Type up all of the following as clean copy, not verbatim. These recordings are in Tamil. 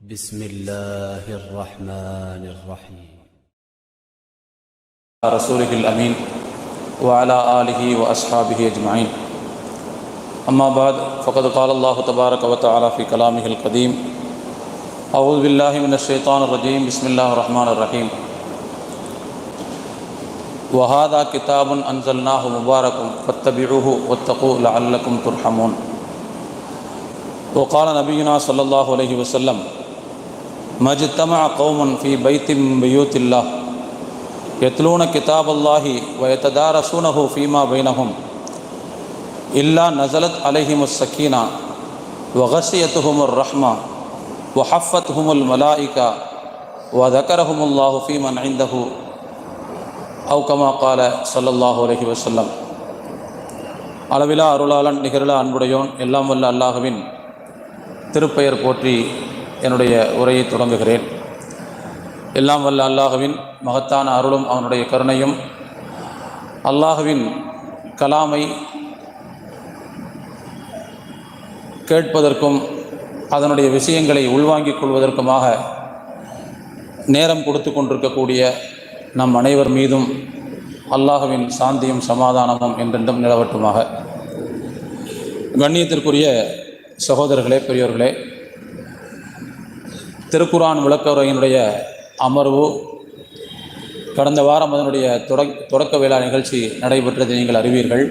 بسم الله الرحمن الرحيم. رسوله الأمين وعلى آله وأصحابه أجمعين. أما بعد فقد قال الله تبارك وتعالى في كلامه القديم: أعوذ بالله من الشيطان الرجيم. بسم الله الرحمن الرحيم. وهذا كتاب أنزلناه مبارك فاتبعوه واتقوا لعلكم ترحمون. وقال نبينا صلى الله عليه وسلم: ما اجتمع قوم في بيت من بيوت الله يتلون كتاب الله ويتدارسونه فيما بينهم إلا نزلت عليهم السكينة وغشيتهم الرحمة وحفتهم الملائكة وذكرهم الله في من عنده أو كما قال صلى الله عليه وسلم. அளவிலா அருளாளன் நிகரிலா அன்புடையோன் எல்லாம் வல்ல அல்லாஹ்வின் திருப்பெயர் போற்றி என்னுடைய உரையை தொடங்குகிறேன். எல்லாம் வல்ல அல்லாஹ்வின் மகத்தான அருளும் அவனுடைய கருணையும் அல்லாஹ்வின் கலாமை கேட்பதற்கும் அதனுடைய விஷயங்களை உள்வாங்கிக் கொள்வதற்குமாக நேரம் கொடுத்து கொண்டிருக்கக்கூடிய நம் அனைவர் மீதும் அல்லாஹ்வின் சாந்தியும் சமாதானமும் என்றென்றும் நிலவட்டுமாக. கண்ணியத்திற்குரிய சகோதரர்களே, பெரியோர்களே, திருக்குர்ஆன் விளக்க உரையினுடைய அமர்வு கடந்த வாரம் அதனுடைய தொடக்க விழா நிகழ்ச்சி நடைபெற்றதை நீங்கள் அறிவீர்கள்.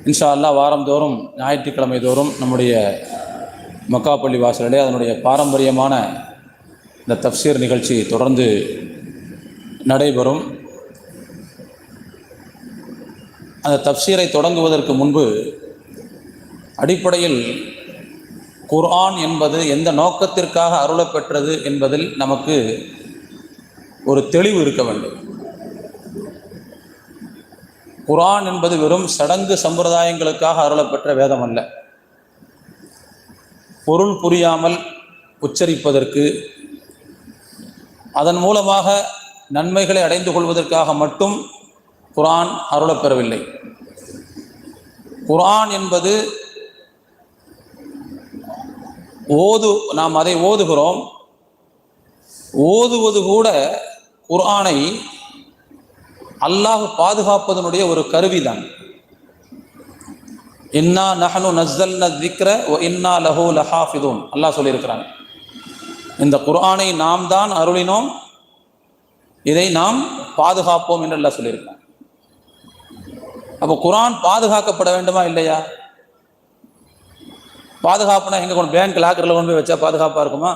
இன்ஷா அல்லாஹ் வாரந்தோறும் ஞாயிற்றுக்கிழமை தோறும் நம்முடைய மக்காப்பள்ளி வாசலிலே அதனுடைய பாரம்பரியமான இந்த தஃப்சீர் நிகழ்ச்சி தொடர்ந்து நடைபெறும். அந்த தஃப்சீரை தொடங்குவதற்கு முன்பு அடிப்படையில் குர்ஆன் என்பது எந்த நோக்கத்திற்காக அருளப்பெற்றது என்பதில் நமக்கு ஒரு தெளிவு இருக்க வேண்டும். குர்ஆன் என்பது வெறும் சடங்கு சம்பிரதாயங்களுக்காக அருளப்பெற்ற வேதம் அல்ல. பொருள் புரியாமல் உச்சரிப்பதற்கு, அதன் மூலமாக நன்மைகளை அடைந்து கொள்வதற்காக மட்டும் குர்ஆன் அருளப்பெறவில்லை. குர்ஆன் என்பது நாம் அதை ஓதுகிறோம். ஓதுவது கூட குர்ஆனை அல்லாஹ் பாதுகாப்பதனுடைய ஒரு கருவிதான். இன்னா நஹ்னு நஸ்ஸல்னா ذிக்ர வ இன்னா லஹு லஹாஃபிதூன் அல்லாஹ் சொல்லியிருக்கிறான். இந்த குர்ஆனை நாம் தான் அருளினோம், இதை நாம் பாதுகாப்போம் என்று அல்லாஹ் சொல்லியிருக்கிறான். அப்போ குர்ஆன் பாதுகாக்கப்பட வேண்டுமா இல்லையா? பாதுகாப்புனா எங்கே கொண்டு பேங்க் லாக்கரில் கொண்டு போய் வச்சா பாதுகாப்பாக இருக்குமா?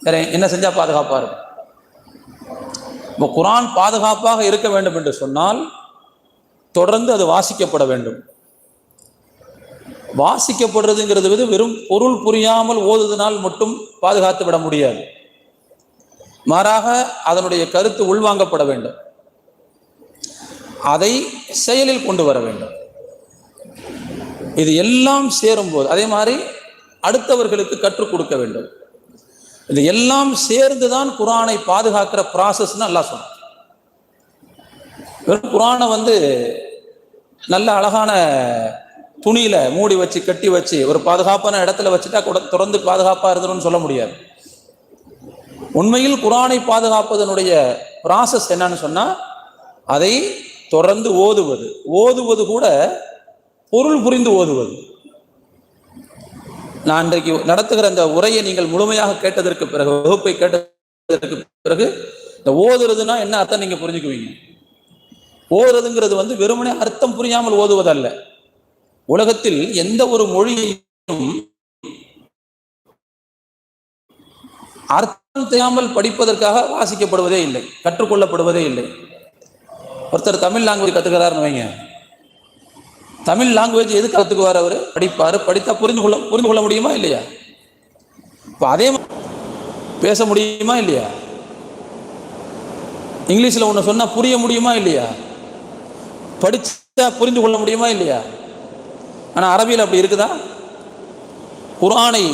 சரி, என்ன செஞ்சால் பாதுகாப்பாக இருக்கும்? இப்போ குர்ஆன் பாதுகாப்பாக இருக்க வேண்டும் என்று சொன்னால் தொடர்ந்து அது வாசிக்கப்பட வேண்டும். வாசிக்கப்படுறதுங்கிறது வெறும் பொருள் புரியாமல் ஓதுவதனால் மட்டும் பாதுகாத்து விட முடியாது. மாறாக அதனுடைய கருத்து உள்வாங்கப்பட வேண்டும், அதை செயலில் கொண்டு வர வேண்டும். இது எல்லாம் சேரும்போது அதே மாதிரி அடுத்தவர்களுக்கு கற்றுக் கொடுக்க வேண்டும். இது எல்லாம் சேர்ந்துதான் குர்ஆனை பாதுகாக்கிற ப்ராசஸ்ன்னு அல்லாஹ் சொன்னான். வெறும் குர்ஆனை நல்ல அழகான துணியில மூடி வச்சு கட்டி வச்சு ஒரு பாதுகாப்பான இடத்துல வச்சுட்டா தொடர்ந்து பாதுகாப்பாக இருந்துடும் சொல்ல முடியாது. உண்மையில் குர்ஆனை பாதுகாப்பதனுடைய ப்ராசஸ் என்னன்னு சொன்னா, அதை தொடர்ந்து ஓதுவது கூட பொருள் புரிந்து ஓதுவது. நான் இன்றைக்கு நடத்துகிற இந்த உரையை நீங்கள் முழுமையாக கேட்டதற்கு பிறகு, வகுப்பை கேட்டதற்கு பிறகு, இந்த ஓதுறதுன்னா என்ன அர்த்தம் நீங்க புரிஞ்சுக்குவீங்க. ஓதுறதுங்கிறது வெறுமனே அர்த்தம் புரியாமல் ஓதுவதல்ல. உலகத்தில் எந்த ஒரு மொழியையும் அர்த்தம் தெரியாமல் படிப்பதற்காக வாசிக்கப்படுவதே இல்லை, கற்றுக்கொள்ளப்படுவதே இல்லை. ஒருத்தர் தமிழ் லாங்குவேஜ் கற்றுக்கிறாருன்னு வைங்க, தமிழ் லாங்குவேஜ் எது கற்றுக்குவார்? அவர் படிப்பார், படித்தா புரிந்து கொள்ள முடியுமா இல்லையா? இப்போ அதே பேச முடியுமா இல்லையா? இங்கிலீஷில் ஒன்று சொன்னால் புரிய முடியுமா இல்லையா? படித்தா புரிந்து கொள்ள முடியுமா இல்லையா? ஆனால் அரபியில் அப்படி இருக்குதா? குர்ஆனை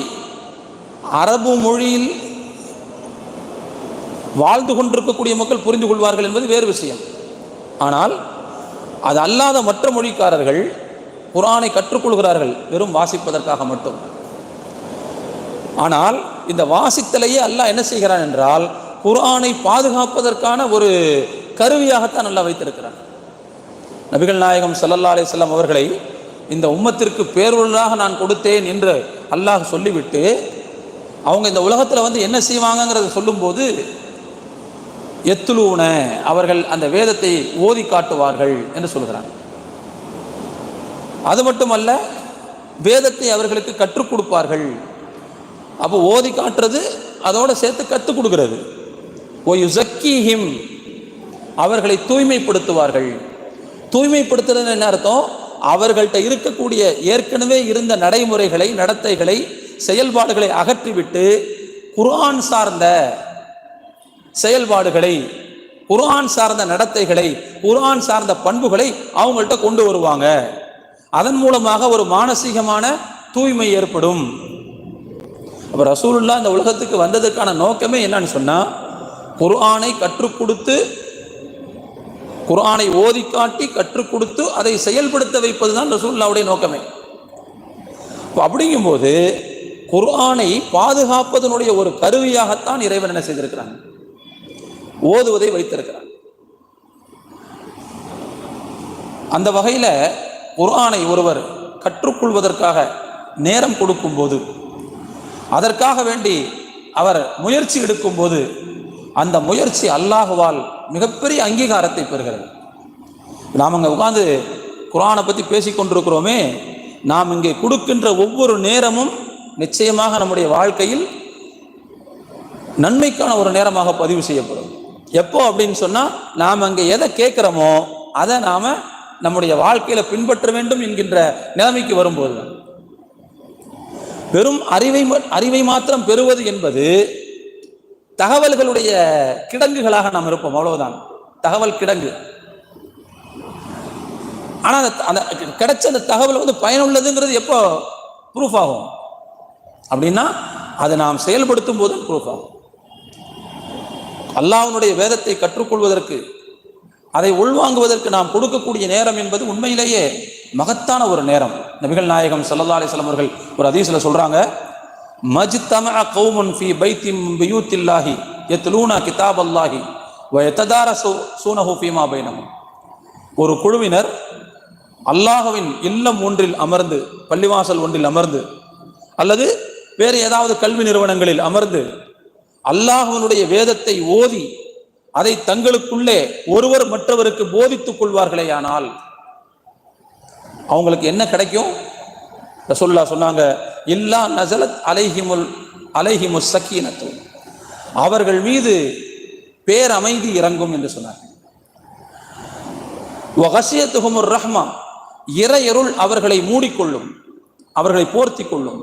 அரபு மொழியில் வாழ்ந்து கொண்டிருக்கக்கூடிய மக்கள் புரிந்து கொள்வார்கள் என்பது வேறு விஷயம். ஆனால் அது அல்லாத மற்ற மொழிக்காரர்கள் குர்ஆனை கற்றுக்கொள்கிறார்கள் வெறும் வாசிப்பதற்காக மட்டும். ஆனால் இந்த வாசித்தலையே அல்லாஹ் என்ன செய்கிறான் என்றால் குர்ஆனை பாதுகாப்பதற்கான ஒரு கருவியாகத்தான் அல்லாஹ் வைத்திருக்கிறான். நபிகள் நாயகம் ஸல்லல்லாஹு அலைஹி வஸல்லம் அவர்களை இந்த உம்மத்திற்கு பேரொருளாக நான் கொடுத்தேன் என்று அல்லாஹ் சொல்லிவிட்டு அவங்க இந்த உலகத்தில் என்ன செய்வாங்கங்கிறத சொல்லும்போது எத்துலூன அவர்கள் அந்த வேதத்தை ஓதி காட்டுவார்கள் என்று சொல்கிறாங்க. அது மட்டுமல்ல, வேதத்தை அவர்களுக்கு கற்றுக் கொடுப்பார்கள். அப்போ ஓதி காட்டுறது அதோட சேர்த்து கற்றுக் கொடுக்கிறது. ஓ யுஸக்கீஹிம் அவர்களை தூய்மைப்படுத்துவார்கள். தூய்மைப்படுத்துறது என்ன அர்த்தம்? அவர்கள்ட்ட இருக்கக்கூடிய ஏற்கனவே இருந்த நடைமுறைகளை, நடத்தைகளை, செயல்பாடுகளை அகற்றிவிட்டு குர்ஆன் சார்ந்த செயல்பாடுகளை, குர்ஆன் சார்ந்த நடத்தைகளை, குர்ஆன் சார்ந்த பண்புகளை அவங்கள்ட்ட கொண்டு வருவாங்க. அதன் மூலமாக ஒரு மானசீகமான தூய்மை ஏற்படும். அப்போ ரசூலுல்லாஹ் இந்த உலகத்துக்கு வந்ததுக்கான நோக்கமே என்னன்னு சொன்னா, குர்ஆனை கற்றுக் கொடுத்து, குர்ஆனை ஓதி காட்டி கற்றுக் கொடுத்து அதை செயல்படுத்த வைப்பது தான் ரசூலுல்லாஹ்வுடைய நோக்கமே. அப்படிங்கும்போது குர்ஆனை பாதுகாப்பதனுடைய ஒரு கருவியாகத்தான் இறைவன் என்ன செய்திருக்கிறான், ஓதுவதை வைத்திருக்கிறான். அந்த வகையில் குர்ஆனை ஒருவர் கற்றுக்கொள்வதற்காக நேரம் கொடுக்கும்போது, அதற்காக வேண்டி அவர் முயற்சி எடுக்கும்போது, அந்த முயற்சி அல்லாஹுவால் மிகப்பெரிய அங்கீகாரத்தை பெறுகிறது. நாம் அங்கே உட்கார்ந்து குர்ஆனை பற்றி பேசிக்கொண்டிருக்கிறோமே, நாம் இங்கே கொடுக்கின்ற ஒவ்வொரு நேரமும் நிச்சயமாக நம்முடைய வாழ்க்கையில் நன்மைக்கான ஒரு நேரமாக பதிவு செய்யப்படும். எப்போ அப்படின்னு சொன்னால், நாம் அங்கே எதை கேட்குறோமோ அதை நாம் நம்முடைய வாழ்க்கையில் பின்பற்ற வேண்டும் என்கின்ற நிலைமைக்கு வரும்போது, வெறும் அறிவை மாத்திரம் பெறுவது என்பது தகவல்களுடைய கிடங்குகளாக நாம் இருப்போம், அவ்வளவுதான். தகவல் கிடங்கு. ஆனால் அந்த கிடைச்ச அந்த தகவல் பயனுள்ளதுங்கிறது எப்போ ப்ரூஃப் ஆகும் அப்படின்னா, அதை நாம் செயல்படுத்தும் போது ப்ரூஃப் ஆகும். அல்லாஹ்வுடைய வேதத்தை கற்றுக்கொள்வதற்கு, அதை உள்வாங்குவதற்கு நாம் கொடுக்கக்கூடிய நேரம் என்பது உண்மையிலேயே மகத்தான ஒரு நேரம். நபிகள் நாயகம் ஸல்லல்லாஹு அலைஹி வஸல்லம் அவர்கள் ஒரு ஹதீஸ்ல சொல்றாங்க, மஜ்தமஅ கௌமுன் ஃபீ பைத்தின் மின் புயூத்தில்லாஹி யத்லூன கிதாபல்லாஹி வ யததாரஸூனஹு ஃபீமா பைனஹும். ஒரு குழுவினர் அல்லாஹ்வின் இல்லம் ஒன்றில் அமர்ந்து, பள்ளிவாசல் ஒன்றில் அமர்ந்து, அல்லது வேறு ஏதாவது கல்வி நிறுவனங்களில் அமர்ந்து அல்லாஹ்வினுடைய வேதத்தை ஓதி அதை தங்களுக்குள்ளே ஒருவர் மற்றவருக்கு போதித்துக் கொள்வார்களேயானால் அவங்களுக்கு என்ன கிடைக்கும்? ரசூலுல்லாஹ் சொன்னாங்க, இல்லா நஸலத் அலைஹிமுஸ் ஸக்கீனத்து, அவர்கள் மீது பேரமைதி இறங்கும் என்று சொன்னார். வகஷியத்துஹுமுர் ரஹ்மா, இறையருள் அவர்களை மூடிக்கொள்ளும், அவர்களை போர்த்தி கொள்ளும்.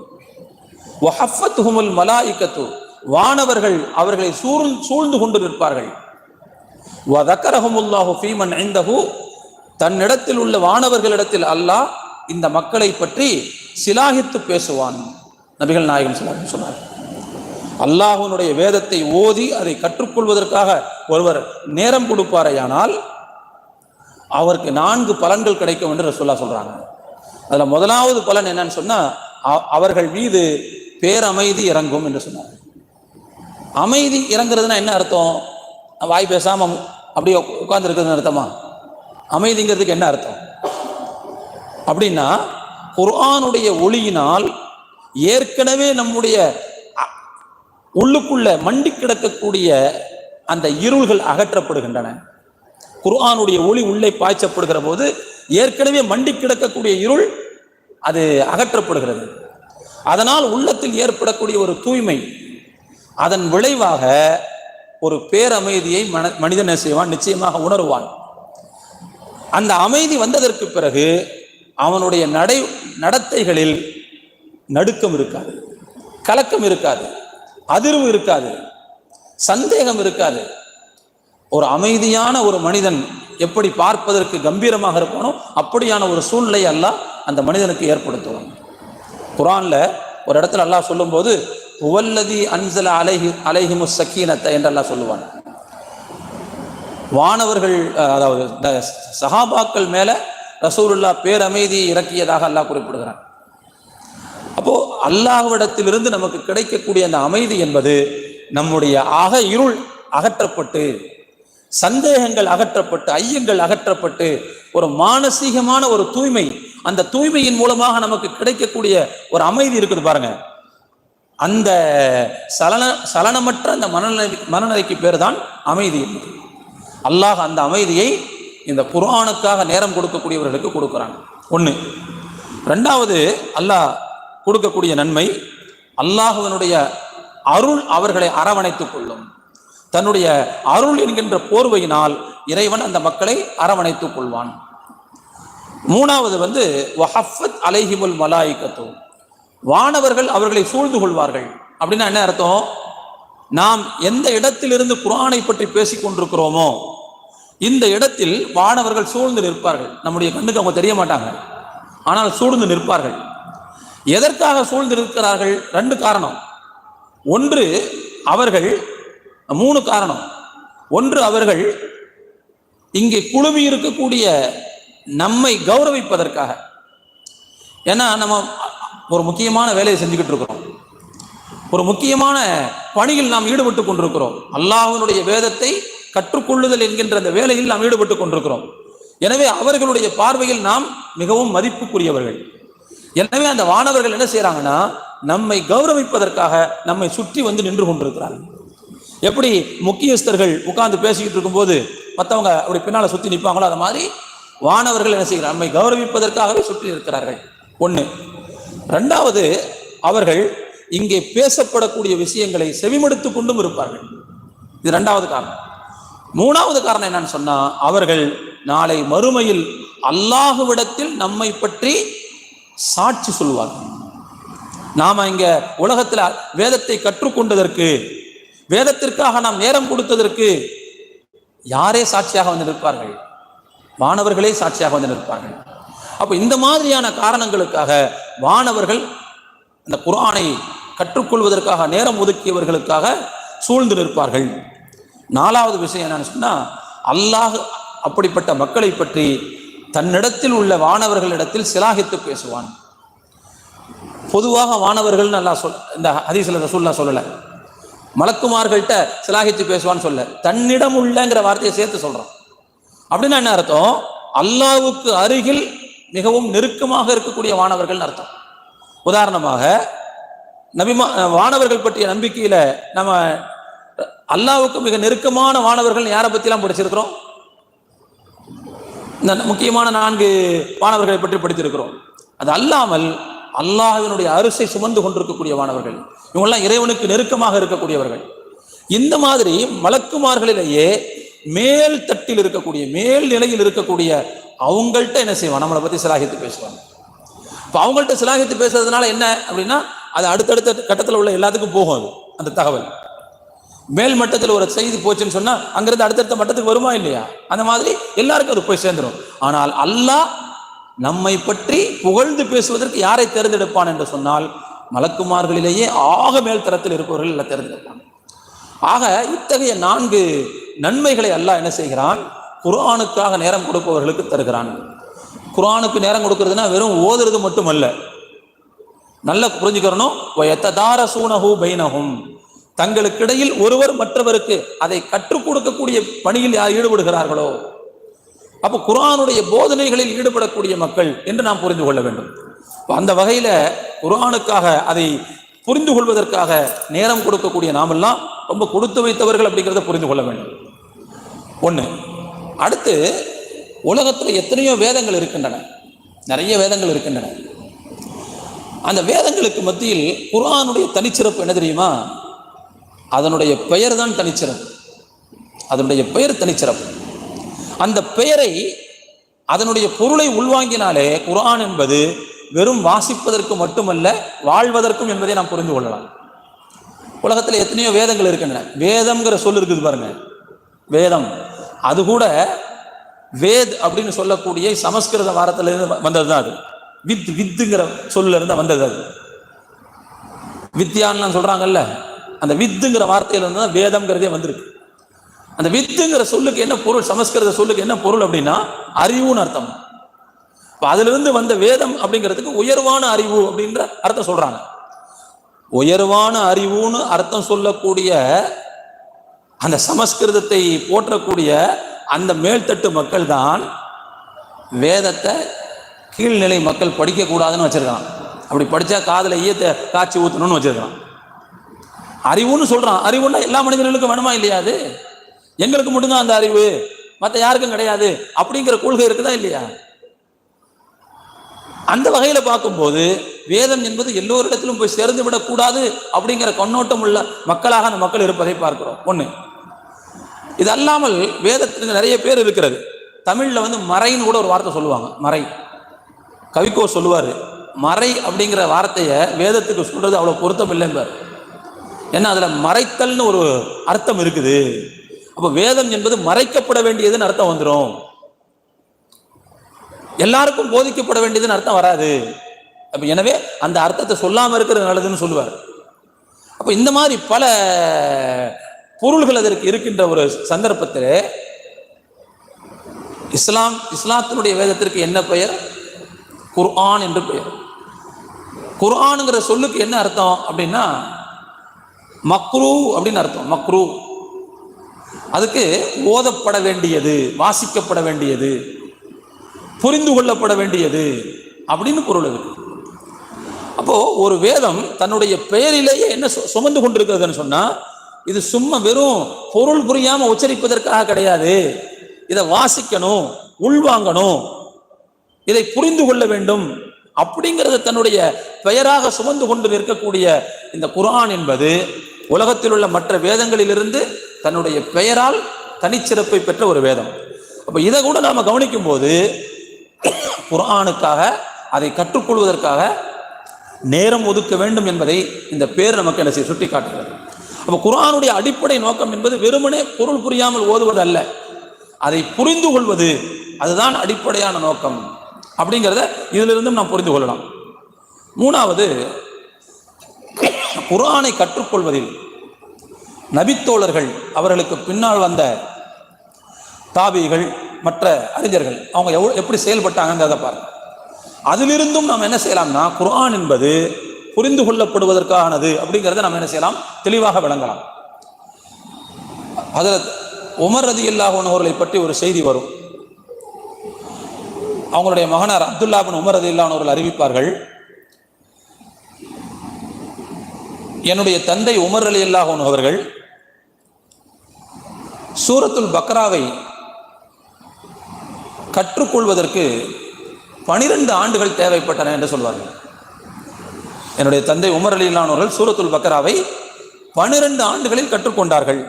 வஹஃபத்துஹுமுல் மலாயிகத்து, வானவர்கள் அவர்களை சூழ்ந்து கொண்டு நிற்பார்கள். வதக்கரஹுமுல்லாஹு ஃபீமன் இந்தஹு, தன்னிடத்தில் உள்ள வானவர்களிடத்தில் அல்லாஹ் இந்த மக்களை பற்றி சிலாகித்து பேசுவான். நபிகள் நாயகம் ஸல்லல்லாஹு அலைஹி வஸல்லம் சொன்னார். அல்லாஹ்வுடைய வேதத்தை ஓதி அதை கற்றுக்கொள்வதற்காக ஒருவர் நேரம் கொடுப்பாரையானால் அவருக்கு 4 பலன்கள் கிடைக்கும் என்று ரசூலுல்லாஹ் சொல்றாங்க. அதுல முதலாவது பலன் என்னன்னு சொன்னா, அவர்கள் மீது பேரமைதி இறங்கும் என்று சொன்னார். அமைதி இறங்குறதுன்னா என்ன அர்த்தம்? வாய் பேசாம அப்படியே உட்கார்ந்து இருக்கிறதுன்னு அர்த்தமா? அமைதிங்கிறதுக்கு என்ன அர்த்தம் அப்படின்னா, குர்ஆனுடைய ஒளியினால் ஏற்கனவே நம்முடைய உள்ளுக்குள்ள மண்டி கிடக்கக்கூடிய அந்த இருள்கள் அகற்றப்படுகின்றன. குர்ஆனுடைய ஒளி உள்ளே பாய்ச்சப்படுகிற போது ஏற்கனவே மண்டி கிடக்கக்கூடிய இருள் அது அகற்றப்படுகிறது. அதனால் உள்ளத்தில் ஏற்படக்கூடிய ஒரு தூய்மை, அதன் விளைவாக ஒரு பேரமைதியை மனிதன் செய்வான், நிச்சயமாக உணர்வான். அந்த அமைதி வந்ததற்கு பிறகு அவனுடைய நடத்தைகளில் நடுக்கம் இருக்காது, கலக்கம் இருக்காது, அதிர்வு இருக்காது, சந்தேகம் இருக்காது. ஒரு அமைதியான ஒரு மனிதன் எப்படி பார்ப்பதற்கு கம்பீரமாக இருப்பானோ அப்படியான ஒரு சூழ்நிலை அல்லாஹ் அந்த மனிதனுக்கு ஏற்படுத்துவான். குர்ஆன்ல ஒரு இடத்துல அல்லாஹ் சொல்லும்போது, ஹுவல்லதி அன்ஸல அலைஹிமுஸ் ஸக்கீனத என்று அல்லாஹ் சொல்லுவான். வானவர்கள், அதாவது சஹாபாக்கள் மேல ரசூலுல்லாஹ் பேரமைதியை இறக்கியதாக அல்லாஹ் குறிப்பிடுகிறான். அப்போ அல்லாஹ்விடத்திலிருந்து நமக்கு கிடைக்கக்கூடிய அந்த அமைதி என்பது நம்முடைய இருள் அகற்றப்பட்டு, சந்தேகங்கள் அகற்றப்பட்டு, ஐயங்கள் அகற்றப்பட்டு, ஒரு மானசீகமான ஒரு தூய்மை, அந்த தூய்மையின் மூலமாக நமக்கு கிடைக்கக்கூடிய ஒரு அமைதி இருக்குது பாருங்க. அந்த சலனமற்ற அந்த மனநிலைக்கு பேர் தான் அமைதி. அல்லாஹ் அந்த அமைதியை இந்த குர்ஆனுக்காக நேரம் கொடுக்கக்கூடியவர்களுக்கு கொடுக்குறான். ஒன்று. ரெண்டாவது, அல்லாஹ் கொடுக்கக்கூடிய நன்மை, அல்லாஹ்வினுடைய அருள் அவர்களை அரவணைத்துக் கொள்ளும். தன்னுடைய அருள் என்கின்ற போர்வையினால் இறைவன் அந்த மக்களை அரவணைத்துக் கொள்வான். மூணாவது வஹஃபத் அலைஹிமுல் மலாயிகத்து, வானவர்கள் அவர்களை சூழ்ந்து கொள்வார்கள். அப்படின்னா என்ன அர்த்தம்? நாம் எந்த இடத்திலிருந்து குர்ஆனை பற்றி பேசிக் கொண்டிருக்கிறோமோ இந்த இடத்தில் வானவர்கள் சூழ்ந்து நிற்பார்கள். நம்முடைய கண்ணுக்கு அவங்க தெரிய மாட்டாங்க, ஆனால் சூழ்ந்து நிற்பார்கள். எதற்காக சூழ்ந்து நிற்கிறார்கள்? ரெண்டு காரணம். ஒன்று, அவர்கள் மூணு காரணம். ஒன்று, அவர்கள் இங்கே குழுமி இருக்கக்கூடிய நம்மை கௌரவிப்பதற்காக. ஏன்னா நம்ம ஒரு முக்கியமான வேலையை செஞ்சுக்கிட்டு இருக்கிறோம், ஒரு முக்கியமான பணியில் நாம் ஈடுபட்டு கொண்டிருக்கிறோம். அல்லாஹ்வினுடைய வேதத்தை கற்றுக்கொள்ளுதல் என்கின்ற அந்த வேலையில் நாம் ஈடுபட்டு கொண்டிருக்கிறோம். எனவே அவர்களுடைய பார்வையில் நாம் மிகவும் மதிப்புக்குரியவர்கள். எனவே அந்த வானவர்கள் என்ன செய்யறாங்கன்னா, நம்மை கௌரவிப்பதற்காக நம்மை சுற்றி நின்று கொண்டிருக்கிறார்கள். எப்படி முக்கியஸ்தர்கள் உட்கார்ந்து பேசிக்கிட்டு இருக்கும்போது மற்றவங்க அப்படி பின்னால சுற்றி நிற்பாங்களோ, அது மாதிரி வானவர்கள் என்ன செய்கிறார்? நம்மை கௌரவிப்பதற்காகவே சுற்றி இருக்கிறார்கள். ஒன்று. ரெண்டாவது, அவர்கள் இங்கே பேசப்படக்கூடிய விஷயங்களை செவிமடுத்து கொண்டும் இருப்பார்கள். இது ரெண்டாவது காரணம். மூணாவது காரணம் என்னன்னு சொன்னா, அவர்கள் நாளை மறுமையில் அல்லாஹ்விடத்தில் நம்மை பற்றி சாட்சி சொல்வார்கள். நாம இங்க உலகத்தில் வேதத்தை கற்றுக்கொண்டதற்கு, வேதத்திற்காக நாம் நேரம் கொடுத்ததற்கு யாரே சாட்சியாக நிற்பார்கள்? வானவர்களே சாட்சியாக நிற்பார்கள். அப்ப இந்த மாதிரியான காரணங்களுக்காக வானவர்கள் இந்த குர்ஆனை கற்றுக்கொள்வதற்காக நேரம் ஒதுக்கியவர்களுக்காக சூழ்ந்து நிற்பார்கள். நாலாவது விஷயம் என்னன்னு சொன்னா, அல்லாஹ் அப்படிப்பட்ட மக்களை பற்றி தன்னிடத்தில் உள்ள வானவர்களிடத்தில் சிலாகித்து பேசுவான். பொதுவாக வானவர்கள் அல்லாஹ் இந்த ஹதீஸ்ல ரசூலுல்லாஹ் சொல்லல, மலக்குமார்கள்ட்ட சிலாகித்து பேசுவான்னு சொல்ல, தன்னிடம் உள்ளங்கிற வார்த்தையை சேர்த்து சொல்றோம். அப்படின்னா என்ன அர்த்தம்? அல்லாஹ்வுக்கு அருகில் மிகவும் நெருக்கமாக இருக்கக்கூடிய வானவர்கள் அர்த்தம். உதாரணமாக வானவர்கள் பற்றிய நம்பிக்கையில நம்ம அல்லாஹ்வுக்கு மிக நெருக்கமான வானவர்கள் யாரை பற்றிலாம் படிச்சிருக்கிறோம்? இந்த முக்கியமான 4 வானவர்களை பற்றி படித்திருக்கிறோம். அது அல்லாமல் அல்லாஹ்வினுடைய அரிசை சுமந்து கொண்டிருக்கக்கூடிய வானவர்கள், இவங்கெல்லாம் இறைவனுக்கு நெருக்கமாக இருக்கக்கூடியவர்கள். இந்த மாதிரி மலக்குமார்களிலேயே மேல் தட்டில் இருக்கக்கூடிய, மேல் நிலையில் இருக்கக்கூடிய அவங்கள்ட்ட என்ன செய்வான்? நம்மளை பற்றி சிலாகித்து பேசுவாங்க. இப்போ அவங்கள்ட்ட சிலாகித்து பேசுறதுனால என்ன அப்படின்னா, அது அடுத்தடுத்த கட்டத்தில் உள்ள எல்லாத்துக்கும் போகும். அது அந்த தகவல் மேல் மட்டத்தில் ஒரு செய்தி போச்சுன்னு சொன்னா அங்கிருந்து அடுத்தடுத்த மட்டத்துக்கு வருமா இல்லையா? அந்த மாதிரி எல்லாருக்கும் அது போய் சேர்ந்துடும். ஆனால் அல்லாஹ் நம்மை பற்றி புகழ்ந்து பேசுவதற்கு யாரை தேர்ந்தெடுப்பான் என்று சொன்னால், மலக்குமார்களிலேயே ஆக மேல் தரத்தில் இருப்பவர்கள் எல்லாம் தேர்ந்தெடுப்பான். ஆக இத்தகைய 4 நன்மைகளை அல்லாஹ் என்ன செய்கிறான்? குர்ஆனுக்காக நேரம் கொடுப்பவர்களுக்கு தருகிறான். குர்ஆனுக்கு நேரம் கொடுக்கறதுனா வெறும் ஓதுறது மட்டுமல்ல, நல்லா புரிஞ்சுக்கிறணும். வயத்ததாரசூனஹு பைனஹும், தங்களுக்கிடையில் ஒருவர் மற்றவருக்கு அதை கற்றுக் கொடுக்கக்கூடிய பணியில் யார் ஈடுபடுகிறார்களோ, அப்போ குர்ஆனுடைய போதனைகளில் ஈடுபடக்கூடிய மக்கள் என்று நாம் புரிந்து கொள்ள வேண்டும். அந்த வகையில குர்ஆனுக்காக அதை புரிந்து கொள்வதற்காக நேரம் கொடுக்கக்கூடிய நாமெல்லாம் ரொம்ப கொடுத்து வைத்தவர்கள் அப்படிங்கிறத புரிந்து கொள்ள வேண்டும். ஒன்று. அடுத்து, உலகத்தில் எத்தனையோ வேதங்கள் இருக்கின்றன, நிறைய வேதங்கள் இருக்கின்றன. அந்த வேதங்களுக்கு மத்தியில் குர்ஆனுடைய தனிச்சிறப்பு என்ன தெரியுமா? அதனுடைய பெயர் தான் தனிச்சிறப்பு. அதனுடைய பெயர் தனிச்சிறப்பு. அந்த பெயரை, அதனுடைய பொருளை உள்வாங்கினாலே குர்ஆன் என்பது வெறும் வாசிப்பதற்கு மட்டுமல்ல, வாழ்வதற்கும் என்பதை நாம் புரிந்து கொள்ளலாம். உலகத்தில் எத்தனையோ வேதங்கள் இருக்கின்றன. வேதம்ங்கிற சொல் இருக்குது பாருங்க, வேதம். அது கூட வேத் அப்படின்னு சொல்லக்கூடிய சமஸ்கிருத வாரத்திலிருந்து வந்தது தான். அது வித்துங்கிற சொல்ல இருந்து வந்தது. அது வித்யான்னு சொல்றாங்கல்ல, அந்த வித்துங்கிற வார்த்தையிலிருந்து தான் வேதம்ங்கிறதே வந்திருக்கு. அந்த வித்துங்கிற சொல்லுக்கு என்ன பொருள்? சமஸ்கிருத சொல்லுக்கு என்ன பொருள் அப்படின்னா அறிவுன்னு அர்த்தம். அதிலிருந்து வந்த வேதம் அப்படிங்கிறதுக்கு உயர்வான அறிவு அப்படின்ற அர்த்தம் சொல்றாங்க. உயர்வான அறிவுன்னு அர்த்தம் சொல்லக்கூடிய அந்த சமஸ்கிருதத்தை போற்றக்கூடிய அந்த மேல்தட்டு மக்கள் தான் வேதத்தை கீழ்நிலை மக்கள் படிக்கக்கூடாதுன்னு வச்சிருக்கான். அப்படி படித்தா காதில் ஈயத்தை காய்ச்சி ஊற்றணும்னு வச்சிருக்கான். அறிவுன்னு சொல்றான். அறிவுன்னா எல்லா மனிதர்களுக்கும் வேணுமா இல்லையா? அது எங்களுக்கு மட்டும்தான் அந்த அறிவு, மற்ற யாருக்கும் கிடையாது அப்படிங்கிற கொள்கை இருக்குதா இல்லையா? அந்த வகையில பார்க்கும்போது வேதம் என்பது எல்லோரிடத்திலும் போய் சேர்ந்து விடக்கூடாது அப்படிங்கிற கண்ணோட்டம் உள்ள மக்களாக அந்த மக்கள் இருப்பதை பார்க்கிறோம். ஒண்ணு. இது அல்லாமல் வேதத்துக்கு நிறைய பேர் இருக்கிறது. தமிழ்ல மறைன்னு கூட ஒரு வார்த்தை சொல்லுவாங்க. மறை. கவிக்கோ சொல்லுவாரு, மறை அப்படிங்கிற வார்த்தையை வேதத்துக்கு சொல்றது அவ்வளவு பொருத்தம் இல்லைம்பார். ஏன்னா அதுல மறைத்தல்னு ஒரு அர்த்தம் இருக்குது. அப்ப வேதம் என்பது மறைக்கப்பட வேண்டியதுன்னு அர்த்தம் வந்துடும், எல்லாருக்கும் போதிக்கப்பட வேண்டியதுன்னு அர்த்தம் வராது. அப்ப எனவே அந்த அர்த்தத்தை சொல்லாம இருக்கிறது நல்லதுன்னு சொல்லுவார். அப்ப இந்த மாதிரி பல பொருள்கள் அதற்கு இருக்கின்ற ஒரு சந்தர்ப்பத்தில் இஸ்லாத்தினுடைய வேதத்திற்கு என்ன பெயர்? குர்ஆன் என்று பெயர். குர்ஆனுங்கிற சொல்லுக்கு என்ன அர்த்தம் அப்படின்னா மக்ரூ அப்படின்னு அர்த்தம். மக்ரூ அதுக்கு ஓதப்பட வேண்டியது, வாசிக்கப்பட வேண்டியது, புரிந்து கொள்ளப்பட வேண்டியது அப்படின்னு பொருள் இருக்கு. அப்போ ஒரு வேதம் தன்னுடைய பெயரிலேயே என்ன சுமந்து கொண்டிருக்கிறதுன்னு சொன்னா, இது சும்மா வெறும் பொருள் புரியாம உச்சரிப்பதற்காக கிடையாது. இதை வாசிக்கணும், உள்வாங்கணும், இதை புரிந்து கொள்ள வேண்டும் அப்படிங்கிறத தன்னுடைய பெயராக சுமந்து கொண்டு நிற்கக்கூடிய இந்த குர்ஆன் என்பது உலகத்தில் உள்ள மற்ற வேதங்களிலிருந்து தன்னுடைய பெயரால் தனிச்சிறப்பை பெற்ற ஒரு வேதம். அப்ப இதை கூட நாம கவனிக்கும் போது குர்ஆனுக்காக, அதை கற்றுக்கொள்வதற்காக நேரம் ஒதுக்க வேண்டும் என்பதை இந்த பேர் நமக்கு என்ன சுட்டி காட்டுகிறது. அப்ப குர்ஆனுடைய அடிப்படை நோக்கம் என்பது வெறுமனே பொருள் புரியாமல் ஓதுவது அல்ல, அதை புரிந்து கொள்வது. அதுதான் அடிப்படையான நோக்கம் அப்படிங்கிறத இதிலிருந்தும் நாம் புரிந்து கொள்ளலாம். மூணாவது, குர்ஆனை கற்றுக்கொள்வதில் நபித்தோழர்கள், அவர்களுக்கு பின்னால் வந்த தாபிகள், மற்ற அறிஞர்கள் அவங்க எப்படி செயல்பட்டாங்கிறத பாருங்க. அதிலிருந்தும் நாம் என்ன செய்யலாம்னா, குர்ஆன் என்பது புரிந்து கொள்ளப்படுவதற்கானது அப்படிங்கிறத நம்ம என்ன செய்யலாம், தெளிவாக விளங்கலாம். ஹஜ்ரத் உமர் ரலியல்லாஹு அன்ஹு அவர்களை பற்றி ஒரு செய்தி வரும். அவங்களுடைய மகனார் அப்துல்லா பின் உமர் ரலியல்லாஹு அன்ஹு அவர்கள் அறிவிப்பார்கள், என்னுடைய தந்தை உமர் ரலியல்லாஹு அன்ஹு அவர்கள் சூரத்துல் பக்ராவை கற்றுக்கொள்வதற்கு 12 ஆண்டுகள் தேவைப்பட்டன என்று சொல்வார்கள். என்னுடைய தந்தை உமர் ரலியல்லாஹு அன்ஹு அவர்கள் சூரத்துல் பக்ராவை 12 ஆண்டுகளில் கற்றுக்கொண்டார்கள்.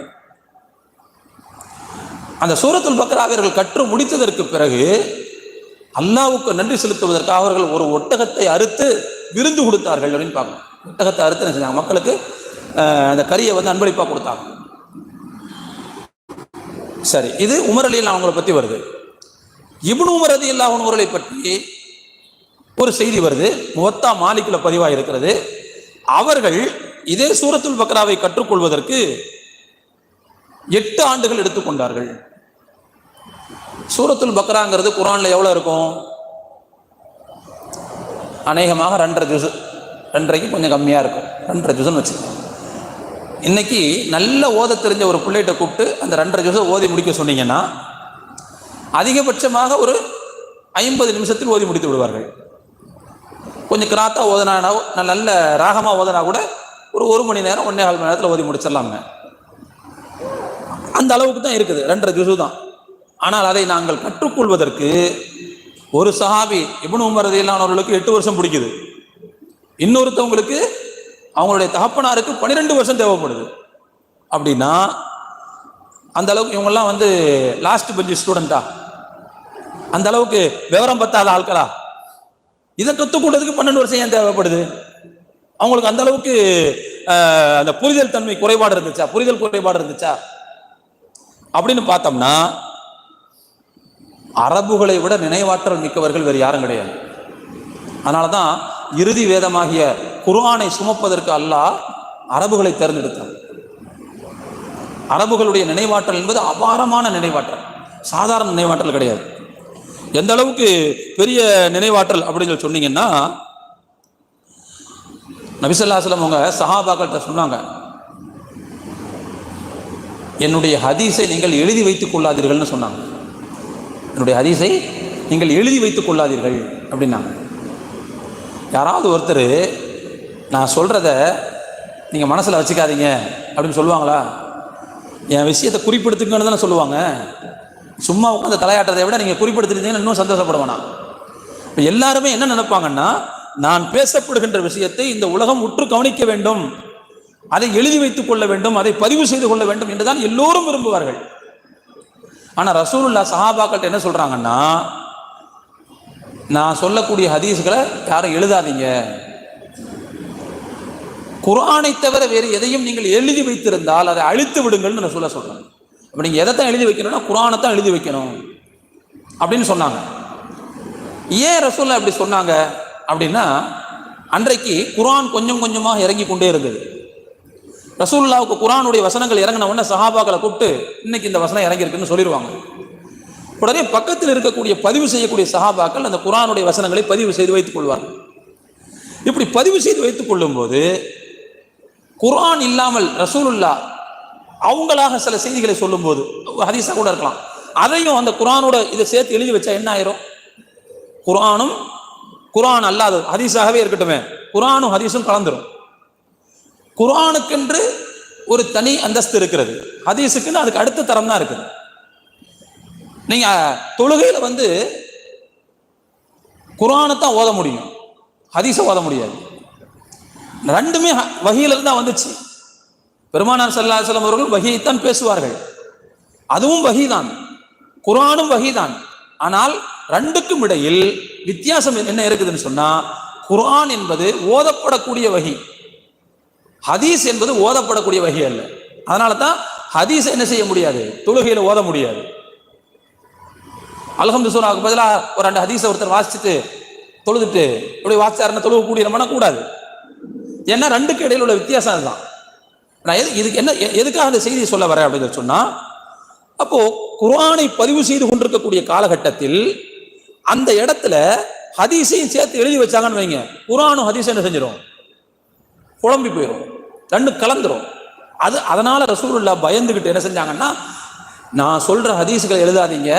அந்த சூரத்துல் பக்ராவை அவர்கள் கற்று முடித்ததற்கு பிறகு அல்லாஹ்வுக்கு நன்றி செலுத்துவதற்காக அவர்கள் ஒரு ஒட்டகத்தை அறுத்து விருந்து கொடுத்தார்கள் அப்படின்னு பார்க்கணும். ஒட்டகத்தை அறுத்து என்ன செஞ்சாங்க, மக்களுக்கு அந்த கறியை அன்பளிப்பாக கொடுத்தாங்க. சரி, இது உமர் ரலியல்லாஹு அவங்களை பற்றி வருது. இப்னு உமர் ரலியல்லாஹு அவர்களை பற்றி ஒரு செய்தி வருது, முவத்தா மாலிக்ல பதிவாக இருக்கிறது. அவர்கள் இதே சூரத்துல் பக்ராவை கற்றுக்கொள்வதற்கு 8 ஆண்டுகள் எடுத்துக்கொண்டார்கள். சூரத்துல் பக்ராங்கிறது குர்ஆன்ல எவ்வளவு இருக்கும்? அநேகமாக 2.5 ஜுஸ், 2.5க்கு கொஞ்சம் கம்மியா இருக்கும், 2.5 ஜுஸ்ன்னு வச்சுக்கோங்க. இன்னைக்கு நல்ல ஓத தெரிஞ்ச ஒரு பிள்ளைகிட்ட கூப்பிட்டு அந்த 2.5 ஜுஸை ஓதி முடிக்க சொன்னீங்கன்னா அதிகபட்சமாக ஒரு 50 நிமிஷத்தில் ஓதி முடித்து விடுவார்கள். கொஞ்சம் கிராத்தா ஓதனா, நல்ல ராகமா ஓதனா கூட ஒரு 1 மணி நேரம், 1.25 மணி நேரத்தில் ஓதி முடிச்சிடலாங்க. அந்த அளவுக்கு தான் இருக்குது, 2.5 ஜுஸ் தான். ஆனால் அதை நாங்கள் கற்றுக்கொள்வதற்கு ஒரு சஹாபி இப்னு உமர் ரலியல்லாஹு அவர்களுக்கு 8 வருஷம் பிடிக்குது, இன்னொருத்தவங்களுக்கு அவங்களுடைய தகப்பனாருக்கு 12 வருஷம் தேவைப்படுது. அப்படின்னா அந்த அளவுக்கு இவங்கெல்லாம் லாஸ்ட் பெஞ்ச் ஸ்டூடெண்டா, அந்த அளவுக்கு விவரம் பத்தாத ஆட்களா? இதை கற்றுக்கொண்டதுக்கு 12 வருஷம் ஏன் தேவைப்படுது? அவங்களுக்கு அந்த அளவுக்கு அந்த புரிதல் தன்மை குறைபாடு இருந்துச்சா, புரிதல் குறைபாடு இருந்துச்சா அப்படின்னு பார்த்தோம்னா, அரபுகளை விட நினைவாற்றல் மிக்கவர்கள் வேறு யாரும் கிடையாது. அதனாலதான் இறுதி வேதமாகிய குர்ஆனை சுமப்பதற்கு அல்லாஹ் அரபுகளை தேர்ந்தெடுத்தார். அரபுகளுடைய நினைவாற்றல் என்பது அபாரமான நினைவாற்றல், சாதாரண நினைவாற்றல் கிடையாது. எந்த அளவுக்கு பெரிய நினைவாற்றல் அப்படின்னு சொல்லி சொன்னீங்கன்னா, நபி ஸல்லல்லாஹு அலைஹி வஸல்லம் அவங்க சஹாபாக்கள்கிட்ட சொன்னாங்க, என்னுடைய ஹதீஸை நீங்கள் எழுதி வைத்துக் கொள்ளாதீர்கள்னு சொன்னாங்க. என்னுடைய ஹதீஸை நீங்கள் எழுதி வைத்துக் கொள்ளாதீர்கள் அப்படின்னாங்க. யாராவது ஒருத்தர் நான் சொல்கிறத நீங்கள் மனசில் வச்சுக்காதீங்க அப்படின்னு சொல்லுவாங்களா? என் விஷயத்தை குறிப்பிடுத்துங்கன்னு தானே சொல்லுவாங்க. சும்மா உட்காந்து தலையாட்டதை விட நீங்கள் குறிப்பிடுத்துட்டீங்கன்னு இன்னும் சந்தோஷப்படுவேனா? இப்போ எல்லாருமே என்ன நினைப்பாங்கன்னா, நான் பேசப்படுகின்ற விஷயத்தை இந்த உலகம் உற்று கவனிக்க வேண்டும், அதை எழுதி வைத்துக் கொள்ள வேண்டும், அதை பதிவு செய்து கொள்ள வேண்டும் என்றுதான் எல்லோரும் விரும்புவார்கள். ஆனால் ரசூலுல்லாஹ் சஹாபாக்கள்கிட்ட என்ன சொல்கிறாங்கன்னா, நான் சொல்லக்கூடிய ஹதீஸ்களை யாரும் எழுதாதீங்க, குர்ஆனை தவிர வேறு எதையும் நீங்கள் எழுதி வைத்திருந்தால் அதை அழித்து விடுங்கள்னு ரசூலுல்லாஹ் சொல்கிறாங்க. அப்போ நீங்கள் எதைத்தான் எழுதி வைக்கணும்னா குர்ஆனை தான் எழுதி வைக்கணும் அப்படின்னு சொன்னாங்க. ஏன் ரசூலுல்லாஹ் அப்படி சொன்னாங்க அப்படின்னா, அன்றைக்கு குர்ஆன் கொஞ்சம் கொஞ்சமாக இறங்கி கொண்டே இருந்தது. ரசூலுல்லாஹ்வுக்கு குர்ஆனுடைய வசனங்கள் இறங்கின உடனே சஹாபாக்களை கூப்பிட்டு இன்னைக்கு இந்த வசனம் இறங்கியிருக்குன்னு சொல்லிடுவாங்க. உடனே பக்கத்தில் இருக்கக்கூடிய பதிவு செய்யக்கூடிய சஹாபாக்கள் அந்த குர்ஆனுடைய வசனங்களை பதிவு செய்து வைத்துக் கொள்வார்கள். இப்படி பதிவு செய்து வைத்துக் கொள்ளும் போது குர்ஆன் இல்லாமல் ரசூலுல்லாஹ் அவங்களாக சில செய்திகளை சொல்லும் போது, ஹதீஸா கூட இருக்கலாம், அதையும் அந்த குர்ஆனோட இதை சேர்த்து எழுதி வச்சா என்ன ஆயிரும்? குர்ஆனும் குர்ஆன் அல்லாத ஹதீஸாகவே இருக்கட்டுமே, குர்ஆனும் ஹதீஸும் கலந்துரும். குர்ஆனுக்கென்று ஒரு தனி அந்தஸ்து இருக்கிறது, ஹதீஸுக்குன்னு அதுக்கு அடுத்த தரம் தான் இருக்குது. நீங்க தொழுகையில குர்ஆனை தான் ஓத முடியும், ஹதீஸை ஓத முடியாது. ரெண்டுமே வஹீயிலிருந்து தான் வந்துச்சு. பெருமானார் ஸல்லல்லாஹு அலைஹி வஸல்லம் அவர்கள் வஹீயைத்தான் பேசுவார்கள், அதுவும் வஹீதான், குர்ஆனும் வஹீதான். ஆனால் ரெண்டுக்கும் இடையில் வித்தியாசம் என்ன இருக்குதுன்னு சொன்னா, குர்ஆன் என்பது ஓதப்படக்கூடிய வஹி, ஹதீஸ் என்பது ஓதப்படக்கூடிய வஹி அல்ல. அதனால தான் ஹதீஸ் என்ன செய்ய முடியாது, தொழுகையில ஓத முடியாது. அல்ஹம்து சூராவுக்கு பதிலாக ஒரு 2 ஹதீஸை ஒருத்தர் வாசிச்சுட்டு தொழுதுட்டு அப்படி வாசிச்சாருன்னு தொழுகக்கூடிய நம்ம கூடாது. ஏன்னா ரெண்டுக்கு இடையில் உள்ள வித்தியாசம் அதுதான். நான் இதுக்கு என்ன எதுக்காக அந்த செய்தியை சொல்ல வரேன் அப்படின்னு சொன்னா, அப்போ குர்ஆனை பதிவு செய்து கொண்டிருக்கக்கூடிய காலகட்டத்தில் அந்த இடத்துல ஹதீஸையும் சேர்த்து எழுதி வச்சாங்கன்னு வைங்க, குர்ஆனும் ஹதீஸும் என்ன செஞ்சிடும், குழம்பி போயிடும், ரெண்டும் கலந்துரும். அதனால ரசூலுல்லாஹ் பயந்துகிட்டு என்ன செஞ்சாங்கன்னா, நான் சொல்ற ஹதீஸுகளை எழுதாதீங்க,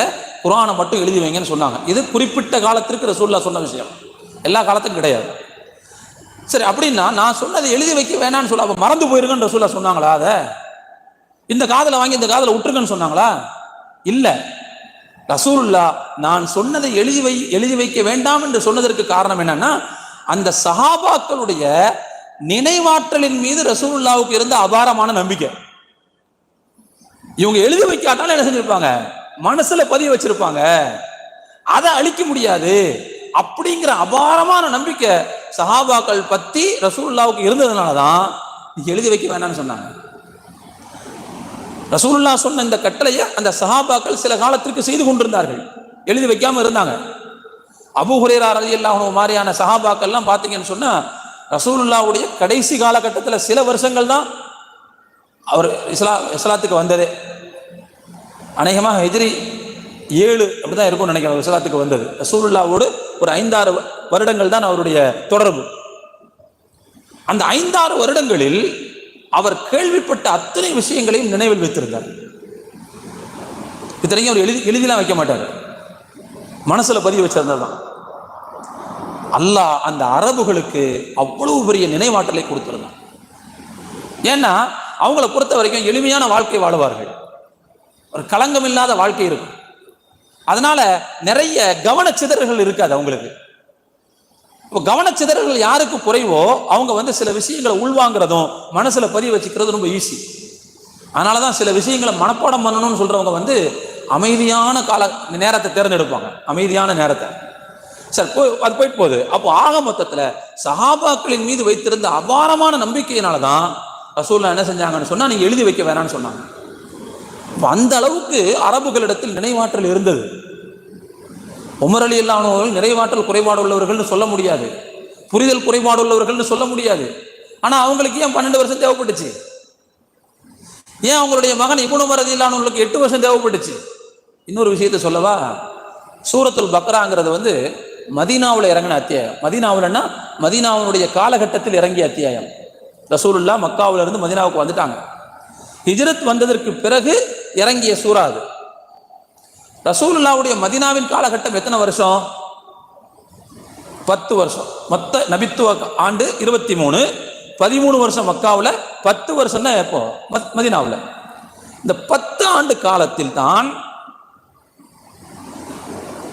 குர்ஆனை மட்டும் எழுதி வைங்கன்னு சொன்னாங்க. இது குறிப்பிட்ட காலத்திற்கு ரசூலுல்லாஹ் சொன்ன விஷயம், எல்லா காலத்துக்கும் கிடையாது. சரி, அப்படின்னா நான் சொன்னதை எழுதி வைக்க வேணான்னு சொல்ல, அப்ப மறந்து போயிருங்கன்னு ரசூலுல்லாஹ் சொன்னாங்களா? அதை இந்த காதுல வாங்கி இந்த காதுல விட்டுருங்கன்னு சொன்னாங்களா? இல்ல, ரசூலுல்லாஹ் நான் சொன்னதை எழுதி வைக்க வேண்டாம் என்று சொன்னதற்கு காரணம் என்னன்னா, அந்த சஹாபாக்களுடைய நினைவாற்றலின் மீது ரசூலுல்லாஹ்வுக்கு இருந்த அபாரமான நம்பிக்கை. இவங்க எழுதி வைக்காட்டாலும் என்ன செஞ்சிருப்பாங்க, மனசுல பதிய வச்சிருப்பாங்க, அதை அழிக்க முடியாது அப்படிங்கிற அபாரமான நம்பிக்கை சஹாபாக்கள் பத்தி ரசூலுல்லாஹ்வுக்கு இருந்ததுனாலதான் எழுதி வைக்க வேண்டாம்னு சொன்னாங்க. ரசூலுல்லாஹ் சொன்ன இந்த கட்டளையை அந்த சஹாபாக்கள் சில காலத்திற்கு செய்து கொண்டிருந்தார்கள், எழுதி வைக்காம இருந்தாங்க. அபூ ஹுரைரா ரலியல்லாஹு அன்ஹு மாதிரியான சஹாபாக்கள்லாம் பார்த்தீங்கன்னு சொன்னா, ரசூலுல்லாஹ்வுடைய கடைசி காலகட்டத்தில் சில வருஷங்கள் தான் அவர் இஸ்லாத்துக்கு வந்ததே. அநேகமாக ஹிஜ்ரி 7 அப்படிதான் இருக்கும்னு நினைக்கிறேன் இஸ்லாத்துக்கு வந்தது. ரசூலுல்லாஹ்வோடு ஒரு 5-6 வருடங்கள் தான் அவருடைய தொடர்பு. அந்த 5-6 வருடங்களில் அவர் கேள்விப்பட்ட அத்தனை விஷயங்களையும் நினைவில் வைத்திருந்தார். இத்தனைக்கும் அவர் எழுதிலாம் வைக்க மாட்டார், மனசுல பதிவு வச்சிருந்ததுதான். அல்லாஹ் அந்த அரபுகளுக்கு அவ்வளவு பெரிய நினைவாற்றலை கொடுத்திருந்தான். ஏன்னா அவங்கள பொறுத்த வரைக்கும் எளிமையான வாழ்க்கை வாழுவார்கள், ஒரு களங்கம் இல்லாத வாழ்க்கை இருக்கும். அதனால நிறைய கவனச்சிதறல்கள் இருக்காது அவங்களுக்கு. இப்போ கவனச்சிதறல்கள் யாருக்கு குறைவோ அவங்க சில விஷயங்களை உள்வாங்கிறதும் மனசுல பதிவு வச்சுக்கிறது ரொம்ப ஈஸி. அதனாலதான் சில விஷயங்களை மனப்பாடம் பண்ணணும்னு சொல்றவங்க அமைதியான நேரத்தை தேர்ந்தெடுப்பாங்க, அமைதியான நேரத்தை. சரி, அது போயிட்டு போகுது. அப்போ ஆக மொத்தத்துல சஹாபாக்களின் மீது வைத்திருந்த அபாரமான நம்பிக்கையினாலதான் ரசூலுல்லாஹ் என்ன செஞ்சாங்கன்னு சொன்னா, நீங்க எழுதி வைக்க வேணாம்னு சொன்னாங்க. அந்த அளவுக்கு அரபுகளிடத்தில் நினைவாற்றல் இருந்தது. உமர் ரலியல்லாஹு அன்ஹு அவர்கள் நிறைவாற்றல் குறைபாடு உள்ளவர்கள் சொல்ல முடியாது, புரிதல் குறைபாடு உள்ளவர்கள் சொல்ல முடியாது. ஆனா அவங்களுக்கு ஏன் 12 வருஷம் தேவைப்பட்டுச்சு? ஏன் அவங்களுடைய மகன் இப்னு உமர் ரலியல்லாஹு அன்ஹுவுக்கு 8 வருஷம் தேவைப்பட்டுச்சு? இன்னொரு விஷயத்தை சொல்லவா, சூரத்துல் பக்ராங்கிறது வந்து மதீனாவில் இறங்கின அத்தியாயம். மதீனாவில்னா மதீனாவுடைய காலகட்டத்தில் இறங்கிய அத்தியாயம். ரசூலுல்லாஹ் மக்காவில இருந்து மதீனாவுக்கு வந்துட்டாங்க. ஹிஜ்ரத் வந்ததற்கு பிறகு இறங்கிய சூரா அது. ரசூலுல்லாஹ்வுடைய மதீனாவின் காலகட்டம் எத்தனை வருஷம்? 10 வருஷம். மொத்த நபித்துவ ஆண்டு 23, 13 வருஷம் மக்காவில், 10 வருஷம் தான் எப்போ மதீனாவில். இந்த 10 ஆண்டு காலத்தில் தான்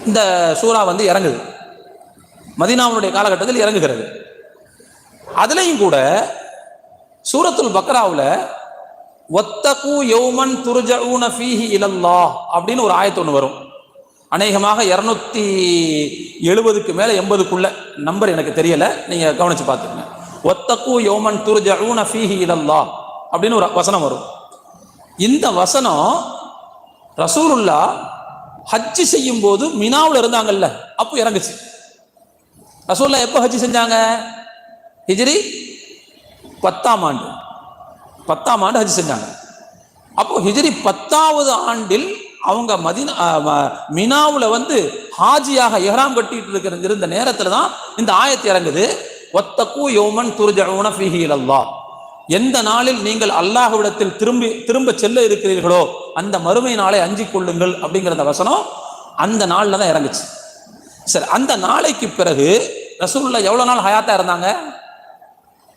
இந்த சூரா வந்து இறங்குது. மதீனாவுடைய காலகட்டத்தில் இறங்குகிறது. அதுலேயும் கூட சூரத்துல் பக்ராவில் வத்தகு யௌமன் துர்ஜஊன ஃபீஹி இலல்லாஹ் அப்படின்னு ஒரு ஆயத்து ஒன்று வரும். அநேகமாக 270க்கு மேலே 80க்குள்ள நம்பர் எனக்கு தெரியல, நீங்க கவனிச்சு பார்த்துக்கங்க. வத்தகு யௌமன் துர்ஜஊன ஃபீஹி இலல்லாஹ் அப்படின்னு ஒரு வசனம் வரும். இந்த வசனம் ரசூலுல்லாஹ் ஹஜ்ஜி செய்யும் போது மினாவில் இருந்தாங்கல்ல, அப்போ இறங்குச்சு. ரசூலுல்லாஹ் எப்போ ஹஜ்ஜி செஞ்சாங்க? ஹிஜ்ரி 10ஆம் ஆண்டு. 10ஆம் ஆண்டு ஹஜ் செஞ்சாங்க. அப்போ ஹிஜ்ரி 10வது ஆண்டில் அவங்க மினாவில் வந்து ஹாஜியாக இஹ்ராம் கட்டிட்டு இருந்த நேரத்தில் தான் இந்த ஆயத்து இறங்குது. வத்தகு யௌமன் துர்ஜஊன ஃபீஹி இலல்லாஹ், எந்த நாளில் நீங்கள் அல்லாஹ்விடத்தில் திரும்ப செல்ல இருக்கிறீர்களோ அந்த மறுமை நாளை அஞ்சிக் கொள்ளுங்கள் அப்படிங்கிற வசனம் அந்த நாளில் தான் இறங்குச்சு. சரி, அந்த நாளைக்கு பிறகு ரசூலுல்லாஹ் எவ்வளோ நாள் ஹயாத்தா இருந்தாங்க?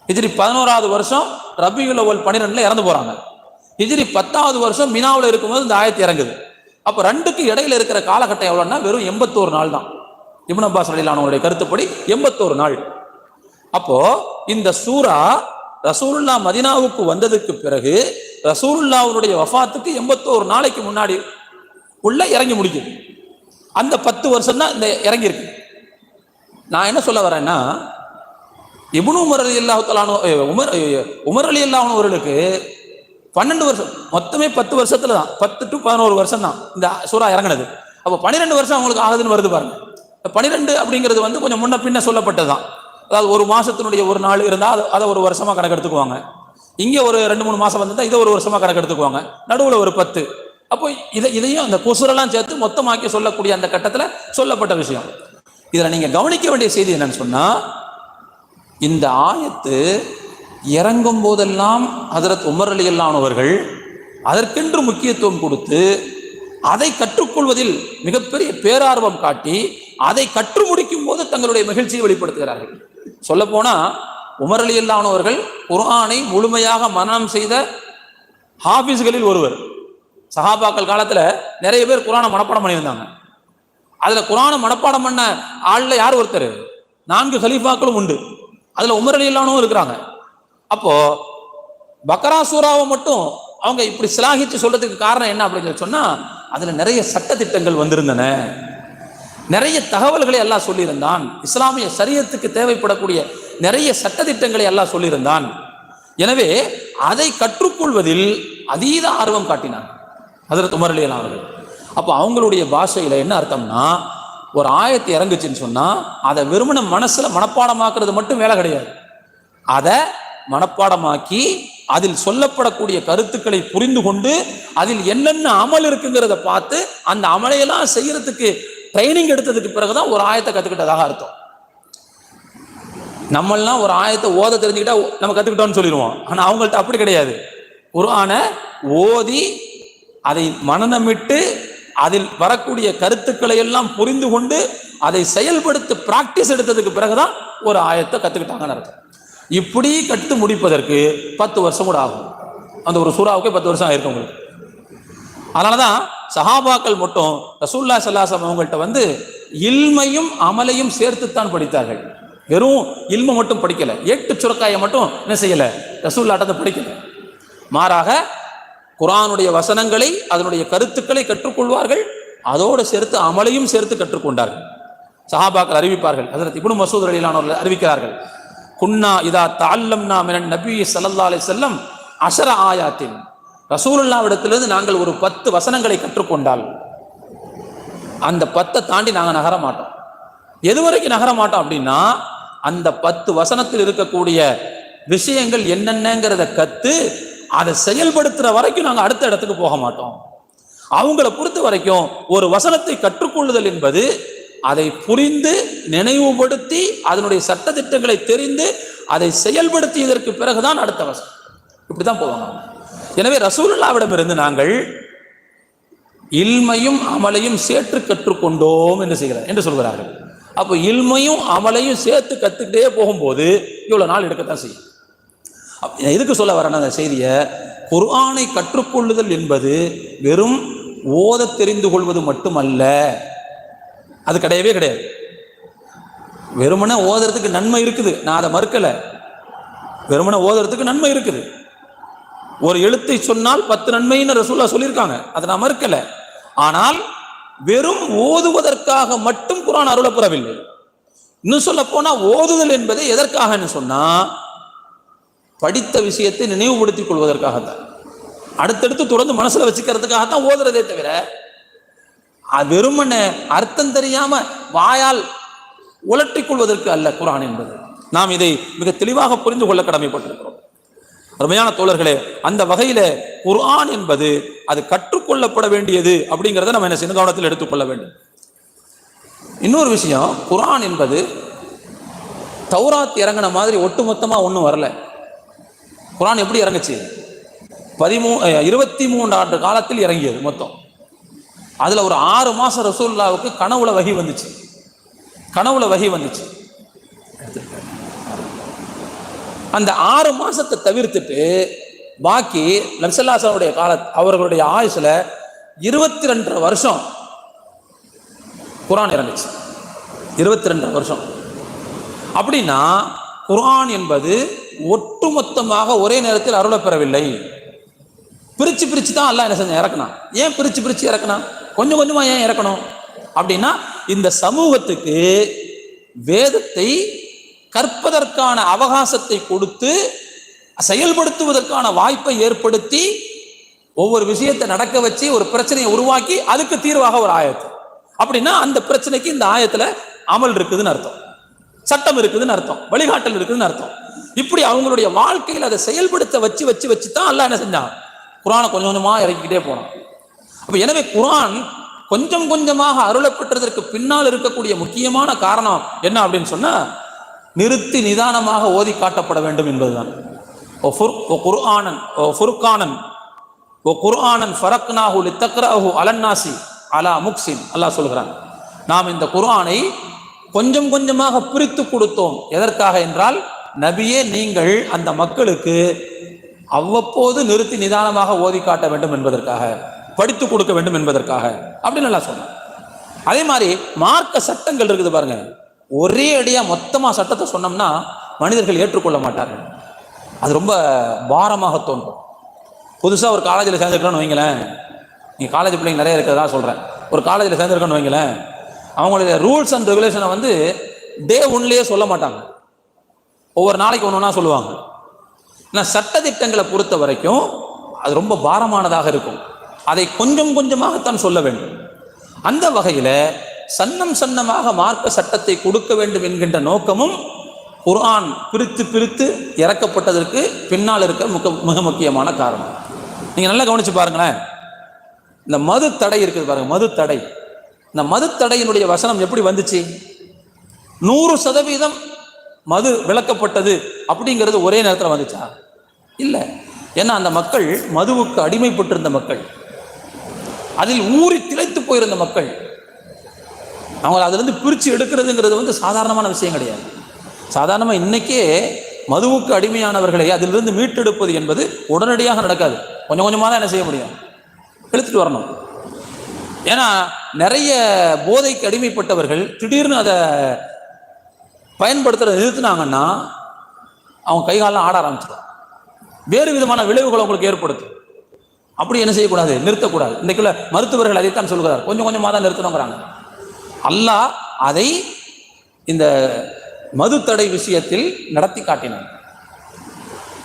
ஹிஜ்ரி 11வது வருஷம் ரபியுல் அவ்வல் 12 இறந்து போறாங்க. ஹிஜ்ரி 10வது வருஷம் மினாவில் இருக்கும்போது இந்த ஆயத்து இறங்குது. அப்போ ரெண்டுக்கு இடையில இருக்கிற காலகட்டம் எவ்வளோன்னா வெறும் 81 நாள் தான். இப்னு அப்பாஸ் ரலியல்லாஹு அன்ஹுடைய கருத்துப்படி 81 நாள். அப்போ இந்த சூரா ரசூலுல்லாஹ் மதீனாவுக்கு வந்ததுக்கு பிறகு ரசூலுல்லாஹ்வுடைய வஃபாத்துக்கு 81 நாளைக்கு முன்னாடி உள்ள இறங்கி முடிக்குது. அந்த 10 வருஷம் தான் இந்த இறங்கி இருக்கு. நான் என்ன சொல்ல வரேன்னா, இப்னு உமர் ரலியல்லாஹு தஆலா உமர் ரலியல்லாஹு அன்ஹு அவர்களுக்கு 12 வருஷம், மொத்தமே 10 வருஷத்துல தான், 10 to 11 வருஷம் தான் இந்த சூரா இறங்கினது. அப்போ 12 வருஷம் அவங்களுக்கு ஆகுதுன்னு வருது பாருங்க. 12 அப்படிங்கிறது வந்து கொஞ்சம் முன்ன பின்ன சொல்லப்பட்டது தான். அதாவது ஒரு மாசத்தினுடைய ஒரு நாள் இருந்தால் அதை ஒரு வருஷமா கணக்கு எடுத்துக்குவாங்க. இங்கே ஒரு 2-3 மாசம் வந்து இதை ஒரு வருஷமா கணக்கு எடுத்துக்குவாங்க. நடுவில் ஒரு 10. அப்போ இதையும் அந்த குசுரெல்லாம் சேர்த்து மொத்தமாக்கி சொல்லக்கூடிய அந்த கட்டத்தில் சொல்லப்பட்ட விஷயம். இதில் நீங்க கவனிக்க வேண்டிய செய்தி என்னன்னு சொன்னா, இந்த ஆயத்து இறங்கும் போதெல்லாம் ஹஜ்ரத் உமர் ரலியல்லாஹு அன்ஹு அவர்கள் அதற்கென்று முக்கியத்துவம் கொடுத்து அதை கற்றுக்கொள்வதில் மிகப்பெரிய பேரார்வம் காட்டி அதை கற்று முடிக்கும் போது தங்களுடைய மகிழ்ச்சியை வெளிப்படுத்துகிறார்கள். சொல்ல போனா உமர் ரலியல்லாஹு அன்ஹு அவர்கள் குர்ஆனை முழுமையாக மனனம் செய்த ஹாஃபிஸ்களில் ஒருவர். சஹாபாக்கள் காலத்துல நிறைய பேர் குர்ஆனை மனப்பாடம் பண்ணியிருந்தாங்க. அதுல குர்ஆனை மனப்பாடம் பண்ண ஆள்ல யார் ஒருத்தர்? 4 கலீஃபாக்களும் உண்டு. அதுல உமர் ரலியல்லாஹு அன்ஹு இருக்கிறாங்க. அப்போ பக்ரா சூராவை மட்டும் அவங்க இப்படி சிலாகிச்சு சொல்றதுக்கு காரணம் என்ன அப்படின்னு சொன்னா, அதுல நிறைய சட்ட திட்டங்கள் வந்திருந்தன, நிறைய தகவல்களை அல்லாஹ் சொல்லியிருந்தான். இஸ்லாமிய ஷரியத்துக்கு தேவைப்படக்கூடிய நிறைய சட்ட திட்டங்களை அல்லாஹ் சொல்லியிருந்தான். எனவே அதை கற்றுக்கொள்வதில் அதீத ஆர்வம் காட்டினான் ஹஜ்ரத் உமர் ரலியல்லாஹு அன்ஹு அவர்கள். அப்போ அவங்களுடைய பாஷையில என்ன அர்த்தம்னா, ஒரு ஆயத்து இறங்குச்சுன்னு சொன்னா அதை வெறுமன மனசுல மனப்பாடமாக்குறது மட்டும் வேலை கிடையாது. அதை மனப்பாடமாக்கி அதில் சொல்லப்படக்கூடிய கருத்துக்களை புரிந்து கொண்டு அதில் என்னென்ன அமல் இருக்குங்கிறத பார்த்து அந்த அமலையெல்லாம் செய்யறதுக்கு ட்ரைனிங் எடுத்ததுக்கு பிறகுதான் ஒரு ஆயத்தை கத்துக்கிட்டதாக அர்த்தம். நம்மளாம் ஒரு ஆயத்தை ஓத தெரிஞ்சுக்கிட்டா நம்ம கத்துக்கிட்டோம்னு சொல்லிடுவோம். ஆனா அவங்கள்ட்ட அப்படி கிடையாது. குர்ஆனை ஓதி அதை மனனமிட்டு அதில் வரக்கூடிய கருத்துக்களை எல்லாம் புரிந்து கொண்டு அதை செயல்படுத்தி பிராக்டிஸ் எடுத்ததுக்கு பிறகுதான் ஒரு ஆயத்தை கத்துக்கிட்டாங்கன்னு அர்த்தம். இப்படி கட்டு முடிப்பதற்கு 10 வருஷம் கூட ஆகும். அந்த ஒரு சூறாவுக்கே 10 வருஷம் ஆயிருக்கும் உங்களுக்கு. அதனாலதான் சஹாபாக்கள் மட்டும் ரசூலுல்லாஹி ஸல்லல்லாஹு அலைஹி வஸல்லம் அவங்கள்ட்ட வந்து இல்மையும் அமலையும் சேர்த்துத்தான் படித்தார்கள். வெறும் இல்மை மட்டும் படிக்கல, ஏட்டு சுரக்காயை மட்டும் என்ன செய்யல, ரசூலுல்லாஹ்ட்ட படிக்கல. மாறாக குர்ஆனுடைய வசனங்களை அதனுடைய கருத்துக்களை கற்றுக்கொள்வார்கள், அதோடு சேர்த்து அமலையும் சேர்த்து கற்றுக்கொண்டார்கள். சஹாபாக்கள் அறிவிப்பார்கள், ஹஜ்ரத் இப்னு மஸ்ஊத் ரலியல்லாஹு அன்ஹு அறிவிக்கிறார்கள், குன்னா இதா தஅல்லம்னா மினன் நபி ஸல்லல்லாஹு அலைஹி வஸல்லம் 10 ஆயாத்தின், ரசூலுல்லாஹ்விடத்திலிருந்து நாங்கள் ஒரு 10 வசனங்களை கற்றுக்கொண்டால் அந்த 10 தாண்டி நாங்கள் நகர மாட்டோம். எதுவரைக்கும் நகர மாட்டோம் அப்படின்னா, அந்த 10 வசனத்தில் இருக்கக்கூடிய விஷயங்கள் என்னென்னங்கிறத கத்து அதை செயல்படுத்துற வரைக்கும் நாங்கள் அடுத்த இடத்துக்கு போக மாட்டோம். அவங்கள பொறுத்த வரைக்கும் ஒரு வசனத்தை கற்றுக்கொள்ளுதல் என்பது அதை புரிந்து நினைவுபடுத்தி அதனுடைய சட்ட திட்டங்களை தெரிந்து அதை செயல்படுத்தியதற்கு பிறகுதான் அடுத்த வசனம். இப்படிதான் போவாங்க. எனவே ரசூலுல்லாஹ்விடமிருந்து நாங்கள் இல்மையும் அமலையும் சேர்த்து கற்றுக்கொண்டோம் என்று சொல்கிறார்கள். அப்போ இல்மையும் அமலையும் சேர்த்து கத்துக்கிட்டே போகும்போது இவ்வளவு நாள் எடுக்கத்தான் செய்யும். எதுக்கு சொல்ல வரேன் அந்த செய்தியை? குர்ஆனை கற்றுக்கொள்ளுதல் என்பது வெறும் ஓத தெரிந்து கொள்வது மட்டுமல்ல, அது கிடையவே கிடையாது. வெறுமனே ஓதுறதுக்கு நன்மை இருக்குது, நான் அதை மறுக்கல. வெறுமனே ஓதுறதுக்கு நன்மை இருக்குது. ஒரு எழுத்தை சொன்னால் 10 நன்மைன்னு ரசூலுல்லாஹ் சொல்லியிருக்காங்க, அதை நான் மறுக்கல. ஆனால் வெறும் ஓதுவதற்காக மட்டும் குர்ஆன் அருளப்பெறவில்லை. இன்னும் சொல்ல போனா ஓதுதல் என்பது எதற்காக சொன்னா படித்த விஷயத்தை நினைவுபடுத்திக் கொள்வதற்காகத்தான், அடுத்தடுத்து தொடர்ந்து மனசுல வச்சுக்கிறதுக்காகத்தான் ஓதுறதே தவிர வெறுமன அர்த்தம் தெரியாம வாயால் உலட்டிக் கொள்வதற்கு அல்ல குர்ஆன் என்பது. நாம் இதை மிக தெளிவாக புரிந்து கொள்ள கடமைப்பட்டிருக்கிறோம். அருமையான தோழர்களே, அந்த வகையில குர்ஆன் என்பது அது கற்றுக்கொள்ளப்பட வேண்டியது அப்படிங்கிறத நம்ம என்ன செய்யணும், கவனத்தில் எடுத்துக்கொள்ள வேண்டும். இன்னொரு விஷயம், குர்ஆன் என்பது தௌராத் இறங்கின மாதிரி ஒட்டுமொத்தமா ஒன்றும் வரல. குர்ஆன் எப்படி இறங்குச்சு? 23 ஆண்டு காலத்தில் இறங்கியது மொத்தம். அதுல ஒரு 6 மாசம் ரசூலுல்லாஹ்வுக்கு கனவுல வஹி வந்துச்சு. அந்த 6 மாசத்தை தவிர்த்துட்டு பாக்கி நபி ஸல்லல்லாஹு அலைஹி வஸல்லம் அவர்களுடைய ஆயுசுல 22 வருஷம் குர்ஆன் இறங்குச்சு. 22 வருஷம். அப்படின்னா குர்ஆன் என்பது ஒட்டுமொத்தமாக ஒரே நேரத்தில் அருளப்பெறவில்லை. பிரிச்சு தான் அல்லாஹ் என்ன செஞ்ச இறக்கணும். ஏன் பிரிச்சு இறக்கணும்? கொஞ்சம் கொஞ்சமா ஏன் இறக்கணும் அப்படின்னா, இந்த சமூகத்துக்கு வேதத்தை கற்பதற்கான அவகாசத்தை கொடுத்து செயல்படுத்துவதற்கான வாய்ப்பை ஏற்படுத்தி ஒவ்வொரு விஷயத்தை நடக்க வச்சு ஒரு பிரச்சனையை உருவாக்கி அதுக்கு தீர்வாக ஒரு ஆயத்து. அப்படின்னா அந்த பிரச்சனைக்கு இந்த ஆயத்துல அமல் இருக்குதுன்னு அர்த்தம், சட்டம் இருக்குதுன்னு அர்த்தம், வழிகாட்டல் இருக்குதுன்னு அர்த்தம். இப்படி அவங்களுடைய வாழ்க்கையில் அதை செயல்படுத்த வச்சு தான் அல்லாஹ் என்ன செஞ்சான், குர்ஆனை கொஞ்சம் கொஞ்சமா இறக்கிக்கிட்டே போனான். அப்ப எனவே குர்ஆன் கொஞ்சம் கொஞ்சமாக அருளப்பட்டதற்கு பின்னால் இருக்கக்கூடிய முக்கியமான காரணம் என்ன அப்படின்னு சொன்னா, நிறுத்தி நிதானமாக ஓதி காட்டப்பட வேண்டும் என்பதுதான். அல்லாஹ் சொல்கிறான், நாம் இந்த குர்ஆனை கொஞ்சம் கொஞ்சமாக பிரித்து கொடுத்தோம். எதற்காக என்றால், நபியே நீங்கள் அந்த மக்களுக்கு அவ்வப்போது நிறுத்தி நிதானமாக ஓதி காட்ட வேண்டும் என்பதற்காக, படித்து கொடுக்க வேண்டும் என்பதற்காக அப்படின்னு நல்லா சொன்னான். அதே மாதிரி மார்க்க சட்டங்கள் இருக்குது பாருங்க, ஒரே அடியா மொத்தமா சட்டத்தை சொன்னோம்னா மனிதர்கள் ஏற்றுக்கொள்ள மாட்டார்கள். அது ரொம்ப பாரமாக தோன்றும். புதுசாக ஒரு காலேஜில் சேர்ந்துருக்கோன்னு வைங்களேன், நீங்கள் காலேஜ் பிள்ளைங்க நிறைய இருக்கிறதா சொல்கிறேன். ஒரு காலேஜில் சேர்ந்துருக்கோன்னு வைங்களேன், அவங்களுடைய ரூல்ஸ் அண்ட் ரெகுலேஷனை வந்து டே ஒன்லேயே சொல்ல மாட்டாங்க, ஒவ்வொரு நாளைக்கு ஒன்று ஒன்றா சொல்லுவாங்க. ஆனால் சட்டத்திட்டங்களை பொறுத்த வரைக்கும் அது ரொம்ப பாரமானதாக இருக்கும். அதை கொஞ்சம் கொஞ்சமாகத்தான் சொல்ல வேண்டும். அந்த வகையில் சன்னமாக மார்க்க சட்டத்தை கொடுக்க வேண்டும் என்கின்ற நோக்கமும் குர்ஆன் பிரித்து இறக்கப்பட்டதற்கு பின்னால் இருக்க மிக முக்கியமான காரணம். நீங்கள் நல்லா கவனிச்சு பாருங்களேன், இந்த மது தடை இருக்குது பாருங்க, மது தடை. இந்த மது தடையினுடைய வசனம் எப்படி வந்துச்சு? 100% மது விலக்கப்பட்டது அப்படிங்கிறது ஒரே நேரத்தில் வந்துச்சா? இல்லை. ஏன்னா அந்த மக்கள் மதுவுக்கு அடிமைப்பட்டிருந்த மக்கள், அதில் ஊறி திளைத்து போயிருந்த மக்கள். அவங்க அதிலிருந்து பிரித்து எடுக்கிறதுங்கிறது வந்து சாதாரணமான விஷயம் கிடையாது. சாதாரணமாக இன்னைக்கே மதுவுக்கு அடிமையானவர்களை அதிலிருந்து மீட்டெடுப்பது என்பது உடனடியாக நடக்காது. கொஞ்சம் கொஞ்சமாக தான் என்ன செய்ய முடியும், எடுத்துட்டு வரணும். ஏன்னா நிறைய போதைக்கு அடிமைப்பட்டவர்கள் திடீர்னு அதை பயன்படுத்துறதை நிறுத்தினாங்கன்னா அவங்க கைகாலெலாம் ஆட ஆரம்பிச்சிடும், வேறு விதமான விளைவுகளை உங்களுக்கு ஏற்படுத்தும். அப்படி என்ன செய்யக்கூடாது, நிறுத்தக்கூடாது. இன்றைக்குள்ள மருத்துவர்கள் அதைத்தான் சொல்கிறார், கொஞ்சம் கொஞ்சமாக தான் நிறுத்தணுங்கிறாங்க. அல்லாஹ் அதை இந்த மது தடை விஷயத்தில் நடத்தி காட்டினான்.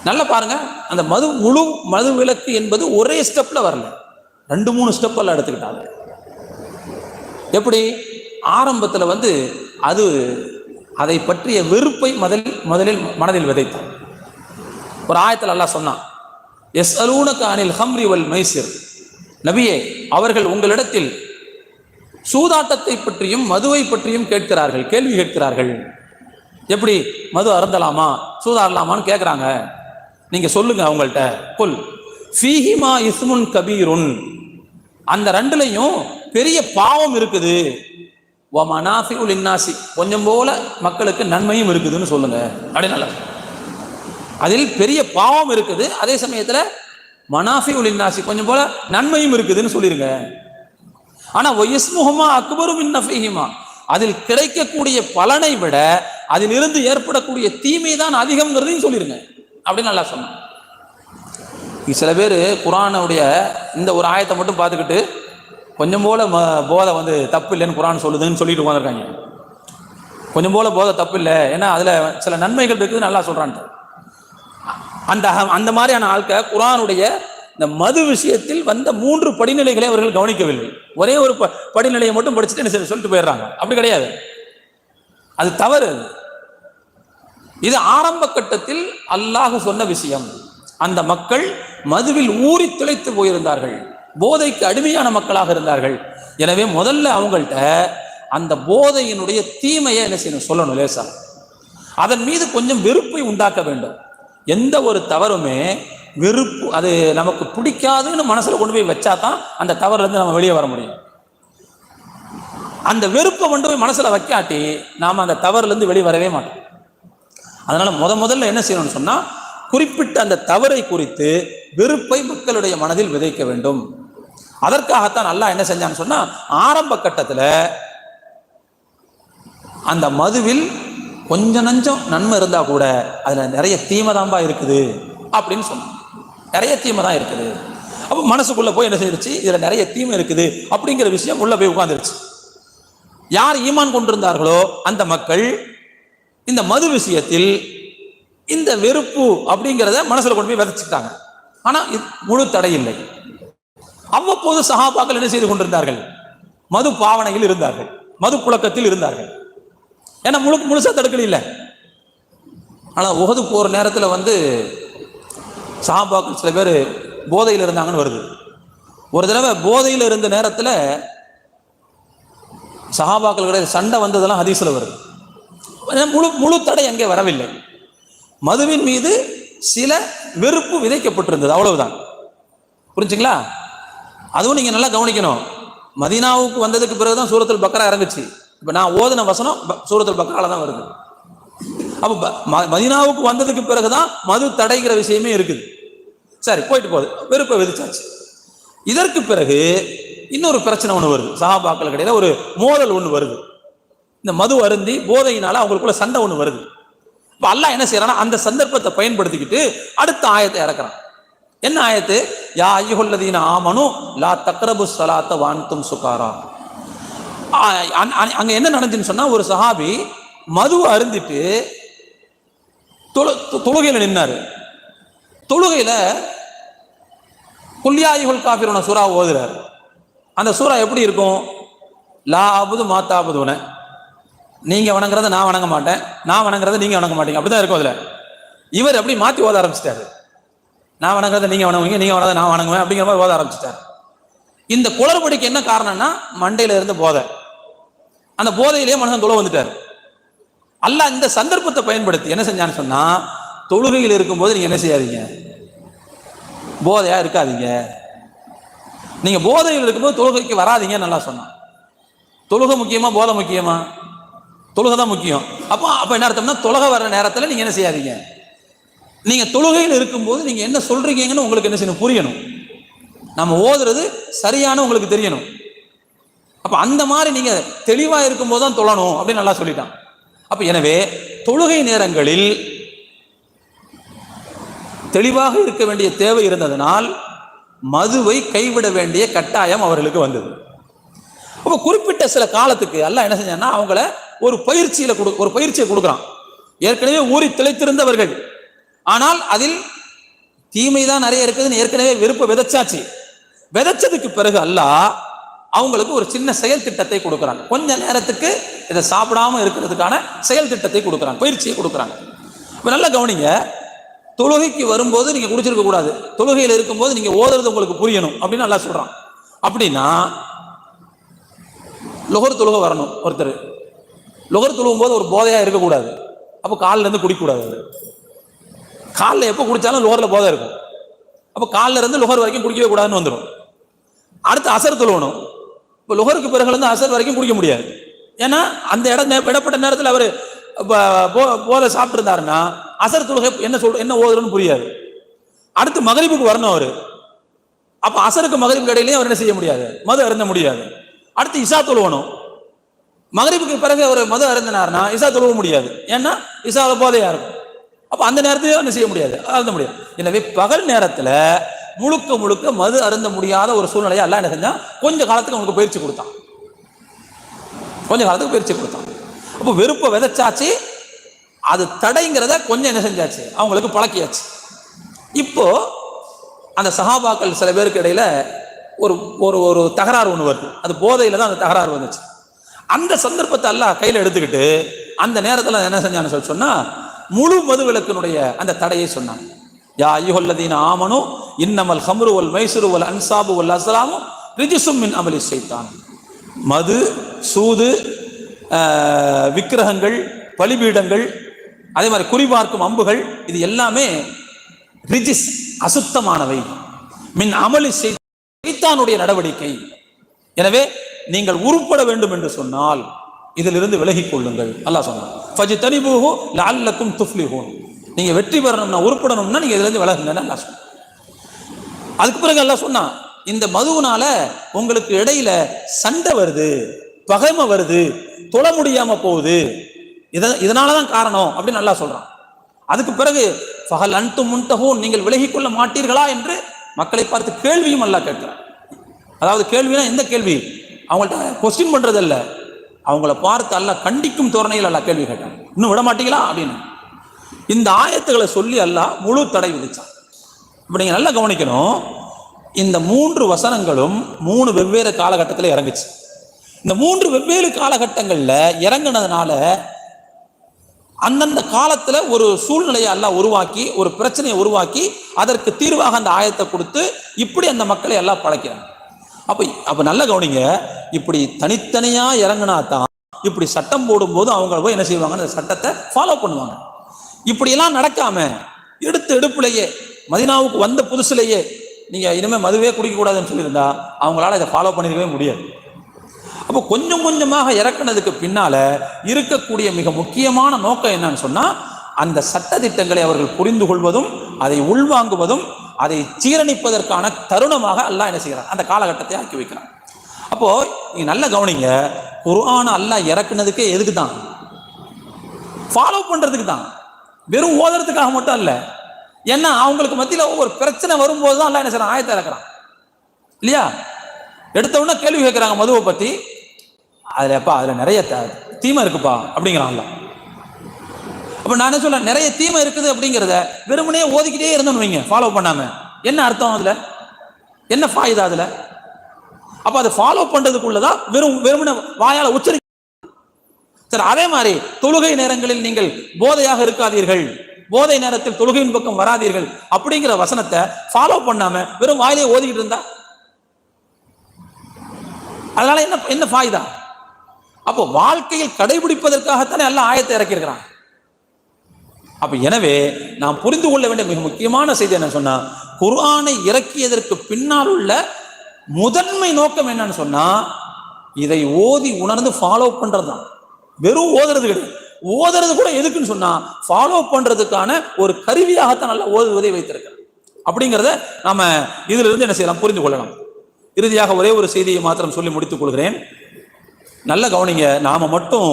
நல்லா பாருங்க, அந்த முழு மது விலக்கு என்பது ஒரே ஸ்டெப்ல வரல, 2-3 ஸ்டெப்பெல்லாம் எடுத்துக்கிட்டாங்க. எப்படி? ஆரம்பத்தில் வந்து அது அதை பற்றிய வெறுப்பை முதலில் மனதில் விதைத்தான். ஒரு ஆயத்தில் அல்லாஹ் சொன்னான், யஸ்அலூனக அனில் ஹம்ரி வல் மைசிர், நபியே, அவர்கள் உங்களிடத்தில் சூதாட்டத்தை பற்றியும் மதுவை பற்றியும் கேட்கிறார்கள், கேள்வி கேட்கிறார்கள். எப்படி மது அருந்தலாமா, சூதாடலாமான்னு கேட்குறாங்க. நீங்க சொல்லுங்க அவங்கள்ட்ட, குல் ஃபீஹிமா இஸ்முன் கபீருன், அந்த ரெண்டுலையும் பெரிய பாவம் இருக்குது, வ மனாஃபிஉ லின்னாசி, கொஞ்சம் போல மக்களுக்கு நன்மையும் இருக்குதுன்னு சொல்லுங்க. அப்படின்னால அதில் பெரிய பாவம் இருக்குது, அதே சமயத்தில் மனாஃபிஉ லின்னாசி, கொஞ்சம் போல நன்மையும் இருக்குதுன்னு சொல்லிருங்க. ஆனா வயஸ்முஹுமா அக்பரு மின் நஃபிஹிமா, அதில் கிடைக்கக்கூடிய பலனை விட அதிலிருந்து ஏற்படக்கூடிய தீமை தான் அதிகம்ங்கிறதையும் சொல்லிருங்க அப்படின்னு நல்லா சொன்னான். சில பேர் குர்ஆனுடைய இந்த ஒரு ஆயத்தை மட்டும் பார்த்துக்கிட்டு கொஞ்சம் போல போதை வந்து தப்பு இல்லைன்னு குர்ஆன் சொல்லுதுன்னு சொல்லிட்டு உட்காந்துருக்காங்க. கொஞ்சம் போல போதை தப்பு இல்லை, ஏன்னா அதுல சில நன்மைகள் இருக்குது நல்லா சொல்றான். அந்த மாதிரியான ஆட்கள் குர்ஆனுடைய இந்த மது விஷயத்தில் வந்த 3 படிநிலைகளை அவர்கள் கவனிக்கவில்லை. ஒரே ஒரு படிநிலையை மட்டும் படிச்சுட்டு என்ன சொல்லிட்டு போயிடுறாங்க. அப்படி கிடையாது, அது தவறு. இது ஆரம்ப கட்டத்தில் அல்லாஹ் சொன்ன விஷயம். அந்த மக்கள் மதுவில் ஊறி திளைத்து போயிருந்தார்கள், போதைக்கு அடிமையான மக்களாக இருந்தார்கள். எனவே முதல்ல அவங்கள்ட்ட அந்த போதையினுடைய தீமையை என்ன செய்யணும், சொல்லணும் லேசா. அதன் மீது கொஞ்சம் வெறுப்பை உண்டாக்க வேண்டும். எந்த ஒரு தவறுமே வெறுப்பு, அது நமக்கு பிடிக்காதுன்னு மனசுல கொண்டு போய் வச்சா தான் அந்த தவறுல இருந்து நம்ம வெளியே வர முடியும். அந்த வெறுப்பை கொண்டு போய் மனசுல வைக்காட்டி நாம அந்த தவறுல இருந்து வெளியே வரவே மாட்டோம். அதனால முதல்ல என்ன செய்யணும்னு சொன்னா, குறிப்பிட்ட அந்த தவறை குறித்து வெறுப்பை மக்களுடைய மனதில் விதைக்க வேண்டும். அதற்காகத்தான் அல்லாஹ் என்ன செஞ்சான்னு சொன்னா, ஆரம்ப கட்டத்தில் அந்த மதுவில் கொஞ்சம் நஞ்சம் நன்மை இருந்தா கூட அதுல நிறைய தீமை தான்பா இருக்குது அப்படின்னு சொன்னான். நிறைய தீமை தான் இருக்குது. அப்போ மனசுக்குள்ள போய் என்ன செய்யுச்சு, இதுல நிறைய தீமை இருக்குது அப்படிங்கிற விஷயம் உள்ள போய் உட்கார்ந்துருச்சு. யார் ஈமான் கொண்டிருந்தார்களோ அந்த மக்கள் இந்த மது விஷயத்தில் இந்த வெறுப்பு அப்படிங்கிறத மனசுல கொண்டு போய் விதைச்சுட்டாங்க. ஆனா முழு தடை இல்லை. அவ்வப்போது சஹாபாக்கள் என்ன செய்து கொண்டிருந்தார்கள், மது பாவனையில் இருந்தார்கள், மது புழக்கத்தில் இருந்தார்கள். ஏன்னா முழுசா தடுக்கல இல்லை. ஆனா உஹது போற நேரத்துல வந்து சஹாபாக்கள் சில பேர் போதையில் இருந்தாங்கன்னு வருது. ஒரு தடவை போதையில் இருந்த நேரத்துல சஹாபாக்கள் கிடையாது சண்டை வந்ததெல்லாம் ஹதீஸ்ல வருது. முழு தடை அங்கே வரவில்லை. மதுவின் மீது சில வெறுப்பு விதைக்கப்பட்டிருந்தது, அவ்வளவுதான். புரிஞ்சுங்களா? அதுவும் நீங்க நல்லா கவனிக்கணும். மதீனாவுக்கு வந்ததுக்கு பிறகுதான் சூரத்துல் பக்ரா இறங்குச்சு. இப்ப நான் ஓதின வசனம் சூரத்துல் பக்ரால தான் வருது. அப்ப மதீனாவுக்கு வந்ததுக்கு பிறகுதான் மது தடைங்கிற விஷயமே இருக்குது. சரி, போயிட்டு போகுது, வெறுப்பை விதிச்சாச்சு. இதற்கு பிறகு இன்னொரு பிரச்சனை ஒன்று வருது. சஹாபாக்கள் கிடையாது, ஒரு மோதல் ஒன்று வருது. இந்த மது அருந்தி போதையினால அவங்களுக்குள்ள சண்டை ஒன்று வருது. இப்ப அல்லாஹ் என்ன செய்யறான்னா, அந்த சந்தர்ப்பத்தை பயன்படுத்திக்கிட்டு அடுத்த ஆயத்தை இறக்குறான். என்ன ஆயத்து? யா அய்யுஹல்லதீன ஆமனு லா தக்ரபு ஸலாத்த வ அன்தும் சுகாரா. அங்க என்ன நடந்துன்னு சொன்னா, ஒரு சஹாபி மதுவை அருந்திட்டு தொழுகையில நின்னாரு. தொழுகையில குல் யா அய்யுஹல் காஃபிரூன சூரா ஓதுறாரு. அந்த சூரா எப்படி இருக்கும்? லா அபுது மாத்தாபுதுன, நீங்க வணங்குறத நான் வணங்க மாட்டேன், நான் வணங்குறத நீங்க வணங்க மாட்டீங்க, அப்படிதான் இருக்கும் அதுல. இவர் அப்படி மாத்தி ஓத ஆரம்பிச்சிட்டாரு. நான் வணங்குறத நீங்க வணங்குவீங்க, நீங்க வணங்குறத நான் வணங்குவேன் அப்படிங்கிற மாதிரி ஓத ஆரம்பிச்சிட்டாரு. இந்த குளறுபடிக்கு என்ன காரணம்னா, மண்டையில இருந்து போதை. அந்த போதையிலேயே மனுஷன் தொழ வந்துட்டாரு. அல்லாஹ் இந்த சந்தர்ப்பத்தை பயன்படுத்தி என்ன செஞ்சான்னு சொன்னா, தொழுகையில் இருக்கும்போது நீங்க என்ன செய்யாதீங்க, போதையா இருக்காதீங்க. நீங்க போதையில் இருக்கும்போது தொழுகைக்கு வராதீங்க நல்லா சொன்னான். தொழுகை முக்கியமா போதை முக்கியமா? தொழுகை தான் முக்கியம். அப்ப என்ன அர்த்தம்னா, தொழுகை வர்ற நேரத்தில் நீங்க என்ன செய்யாதீங்க, நீங்க தொழுகையில் இருக்கும்போது நீங்க என்ன சொல்றீங்கன்னு உங்களுக்கு என்ன செய்யணும், புரியணும். நம்ம ஓதுறது சரியான உங்களுக்கு தெரியணும். அப்ப அந்த மாதிரி நீங்க தெளிவா இருக்கும்போது தான் தொழணும் அப்படின்னு நல்லா சொல்லிட்டான். அப்ப எனவே தொழுகை நேரங்களில் தெளிவாக இருக்க வேண்டிய தேவை இருந்ததனால் மதுவை கைவிட வேண்டிய கட்டாயம் அவர்களுக்கு வந்தது. அப்ப குறிப்பிட்ட சில காலத்துக்கு அல்லாஹ் என்ன செஞ்சான்னா, அவங்கள ஒரு பயிற்சியை கொடுக்குறான். ஏற்கனவே ஊறி திளைத்திருந்தவர்கள், ஆனால் அதில் தீமை தான் நிறைய இருக்குதுன்னு ஏற்கனவே வெறுப்பை விதைச்சாச்சு. விதைச்சதுக்கு பிறகு அல்லாஹ் அவங்களுக்கு ஒரு சின்ன செயல் திட்டத்தை கொடுக்குறாங்க. கொஞ்ச நேரத்துக்கு இதை சாப்பிடாம இருக்கிறதுக்கான செயல் திட்டத்தை கொடுக்குறாங்க, பயிற்சியை கொடுக்குறாங்க. இப்ப நல்லா கவனிங்க. தொழுகைக்கு வரும்போது நீங்க குடிச்சிருக்க கூடாது, தொழுகையில் இருக்கும்போது நீங்க ஓதுறது உங்களுக்கு புரியணும் அப்படின்னு நல்லா சொல்றான். அப்படின்னா லொஹர் தொழுக வரணும். ஒருத்தர் லொஹர் தொழுகும் போது ஒரு போதையா இருக்கக்கூடாது. அப்போ காலில் இருந்து குடிக்கக்கூடாது. காலில் எப்போ குடித்தாலும் லொஹரில் போதை இருக்கும். அப்போ காலில் இருந்து லொஹர் வரைக்கும் குடிக்கவே கூடாதுன்னு வந்துடும். அடுத்து அசர் தொழுவணும். இப்போ லொஹருக்கு பிறகுலேருந்து அசர் வரைக்கும் குடிக்க முடியாது. ஏன்னா அந்த இடப்பட்ட நேரத்தில் அவர் போதை சாப்பிட்டுருந்தாருன்னா அசர் தொழுகை என்ன ஓதுறன்னு புரியாது. அடுத்து மகரிபுக்கு வரணும் அவர். அப்போ அசருக்கு மகரிபுக்கு இடையிலையும் அவர் என்ன செய்ய முடியாது, மது அருந்த முடியாது. அடுத்து இசா தொழுவணும். மகரிபுக்கு பிறகு அவர் மது அருந்தினார்னா இசா தொழுவ முடியாது. ஏன்னா இசாவில் போதையா இருக்கும். அப்போ அந்த நேரத்தையும் என்ன செய்ய முடியாது, அருந்த முடியாது. எனவே பகல் நேரத்தில் முழுக்க முழுக்க மது அருந்த முடியாத ஒரு சூழ்நிலையை அல்லாஹ் என்ன செஞ்சான், கொஞ்ச காலத்துக்கு அவனுக்கு பயிற்சி கொடுத்தான். அப்போ வெறுப்பை விதைச்சாச்சு, அது தடைங்கிறத கொஞ்சம் என்ன செஞ்சாச்சு, அவங்களுக்கு பழக்கியாச்சு. இப்போ அந்த சஹாபாக்கள் சில பேருக்கு இடையில ஒரு ஒரு ஒரு தகராறு ஒன்று வருது. அது போதையில தான் அந்த தகராறு வந்துச்சு. அந்த சந்தர்ப்பத்தை அல்லாஹ் கையில் எடுத்துக்கிட்டு அந்த நேரத்தில் என்ன செஞ்சான்னு சொன்னா முழு மது விலக்கினுடைய அந்த தடையை சொன்னான். யா அய்யுஹல்லதீன ஆமனு இன்னமல் ஹம்ரு வல் மைஸ்ரு வல் அன்சாபு வல் அஸ்லாமு ரிஜ்சும் மின் அமலி ஷைத்தான். மது, சூது, விக்கிரகங்கள், பலிபீடங்கள், அதே மாதிரி குறிபார்க்கும் அம்புகள், இது எல்லாமே ரிஜிஸ், அசுத்தமானவை. மின் அமலி ஷைத்தானுடைய நடவடிக்கை. எனவே நீங்கள் உருப்பட வேண்டும் என்று சொன்னால் இதிலிருந்து விலகிக் கொள்ளுங்கள். அல்லாஹ் சொன்னான் ஃபஜ்தனிபூஹு லஅல்லக்கும் துஃப்லிஹூன். நீங்க வெற்றி பெறணும்னா, உருப்படணும்னா நீங்க இதிலிருந்து விலகுங்கன்னு அல்லாஹ் சொன்னான். அதுக்கு பிறகு அல்லாஹ் சொன்னான், இந்த மதுவுனால உங்களுக்கு இடையில சண்டை வருது, பகைமை வருது, தொழ முடியாம போகுது, இதனாலதான் காரணம் அப்படின்னு அல்லாஹ் சொல்றான். அதுக்கு பிறகு ஃபஹல் அன்தும் முன்தஹூன், நீங்கள் விலகிக் கொள்ள மாட்டீர்களா என்று மக்களை பார்த்து கேள்வியும் அல்லாஹ் கேட்கிறான். அதாவது கேள்வினா எந்த கேள்வி, அவங்கள்ட்ட கொஸ்டின் பண்றதில்ல, அவங்கள பார்த்து அல்லாஹ் கண்டிக்கும் தோரணையில் அல்லாஹ் கேள்வி கேட்டான். இன்னும் விட மாட்டீங்களா அப்படின்னு இந்த ஆயத்துக்களை சொல்லி அல்லாஹ் முழு தடை விதிச்சான். இப்ப நீங்க நல்லா கவனிக்கணும், இந்த 3 வசனங்களும் 3 வெவ்வேறு காலகட்டத்தில் இறங்குச்சு. இந்த 3 வெவ்வேறு காலகட்டங்களில் இறங்குனதுனால அந்தந்த காலத்துல ஒரு சூழ்நிலையை எல்லாம் உருவாக்கி, ஒரு பிரச்சனையை உருவாக்கி அதற்கு தீர்வாக அந்த ஆயத்தை கொடுத்து இப்படி அந்த மக்களை எல்லாம் பழக்கிறாங்க. அப்ப நல்ல கவனிங்க, இப்படி தனித்தனியா இறங்கினா தான் இப்படி சட்டம் போடும்போது அவங்க போய் என்ன செய்வாங்க, அந்த சட்டத்தை ஃபாலோ பண்ணுவாங்க. இப்படியெல்லாம் நடக்காம எடுப்புலையே மதீனாவுக்கு வந்த புதுசுலேயே நீங்க இனிமே மதுவே குடிக்க கூடாதுன்னு சொல்லியிருந்தா அவங்களால இதை ஃபாலோ பண்ணிருக்கவே முடியாது. அப்போ கொஞ்சம் கொஞ்சமாக இறக்குனதுக்கு பின்னால இருக்கக்கூடிய மிக முக்கியமான நோக்கம் என்னன்னு சொன்னா, அந்த சட்ட திட்டங்களை அவர்கள் புரிந்து கொள்வதும் அதை உள்வாங்குவதும் அதை சீரணிப்பதற்கான தருணமாக அல்லாஹ் என்ன செய்கிறான், அந்த காலகட்டத்தை ஆக்கி வைக்கிறான். அப்போ நீங்க நல்ல கவனிங்க, குர்ஆனை அல்லாஹ் இறக்குனதுக்கே எதுக்கு தான், ஃபாலோ பண்றதுக்கு தான், வெறும் ஓதுறதுக்காக மட்டும் அல்ல. ஏன்னா அவங்களுக்கு மத்தியில் ஒவ்வொரு பிரச்சனை வரும்போது தான் அல்லாஹ் என்ன செய்றான், ஆயத்தை இறக்குறான் இல்லையா. எடுத்த உடனே கேள்வி கேட்கிறாங்க மதுவை பத்தி, அதுல நிறைய தீமை இருக்குப்பா அப்படிங்கிறான்ல. அப்ப நான் என்ன சொல்ல, நிறைய தீமை இருக்குது அப்படிங்கிறத வெறுமனே ஓதிக்கிட்டே இருந்தோம்னு வைங்க, ஃபாலோ பண்ணாம, என்ன அர்த்தம், அதுல என்ன ஃபாயிதா அதுல? அப்ப அதை ஃபாலோ பண்றதுக்குள்ளதான் வெறுமனே வாயால உச்சரி. சரி, அதே மாதிரி தொழுகை நேரங்களில் நீங்கள் போதையாக இருக்காதீர்கள், போதை நேரத்தில் தொழுகையின் பக்கம் வராதீர்கள் அப்படிங்கிற வசனத்தை ஃபாலோ பண்ணாம வெறும் வாயிலே ஓதிக்கிட்டு இருந்தா அதனால என்ன ஃபாயிதா? அப்போ வாழ்க்கையில் கடைபிடிப்பதற்காகத்தானே எல்லாம் ஆயத்தை இறக்கியிருக்கிறான். அப்ப எனவே நாம் புரிந்து கொள்ள வேண்டிய மிக முக்கியமான செய்தி என்ன சொன்னா, குர்ஆனை இறக்கியதற்கு பின்னால் உள்ள முதன்மை நோக்கம் என்னன்னு சொன்னா, இதை ஓதி உணர்ந்து ஃபாலோ பண்றதுதான். வெறும் ஓதுறது கிடையாது. ஓதுறது கூட எதுக்குன்னு சொன்னா ஃபாலோ பண்றதுக்கான ஒரு கருவியாகத்தான் நல்லா ஓதுவதை வைத்திருக்கிறேன் அப்படிங்கிறத நாம இதுல இருந்து என்ன செய்யலாம், புரிந்து கொள்ளலாம். இறுதியாக ஒரே ஒரு செய்தியை மாத்திரம் சொல்லி முடித்துக் கொள்கிறேன். நல்ல கவனிங்க, நாம மட்டும்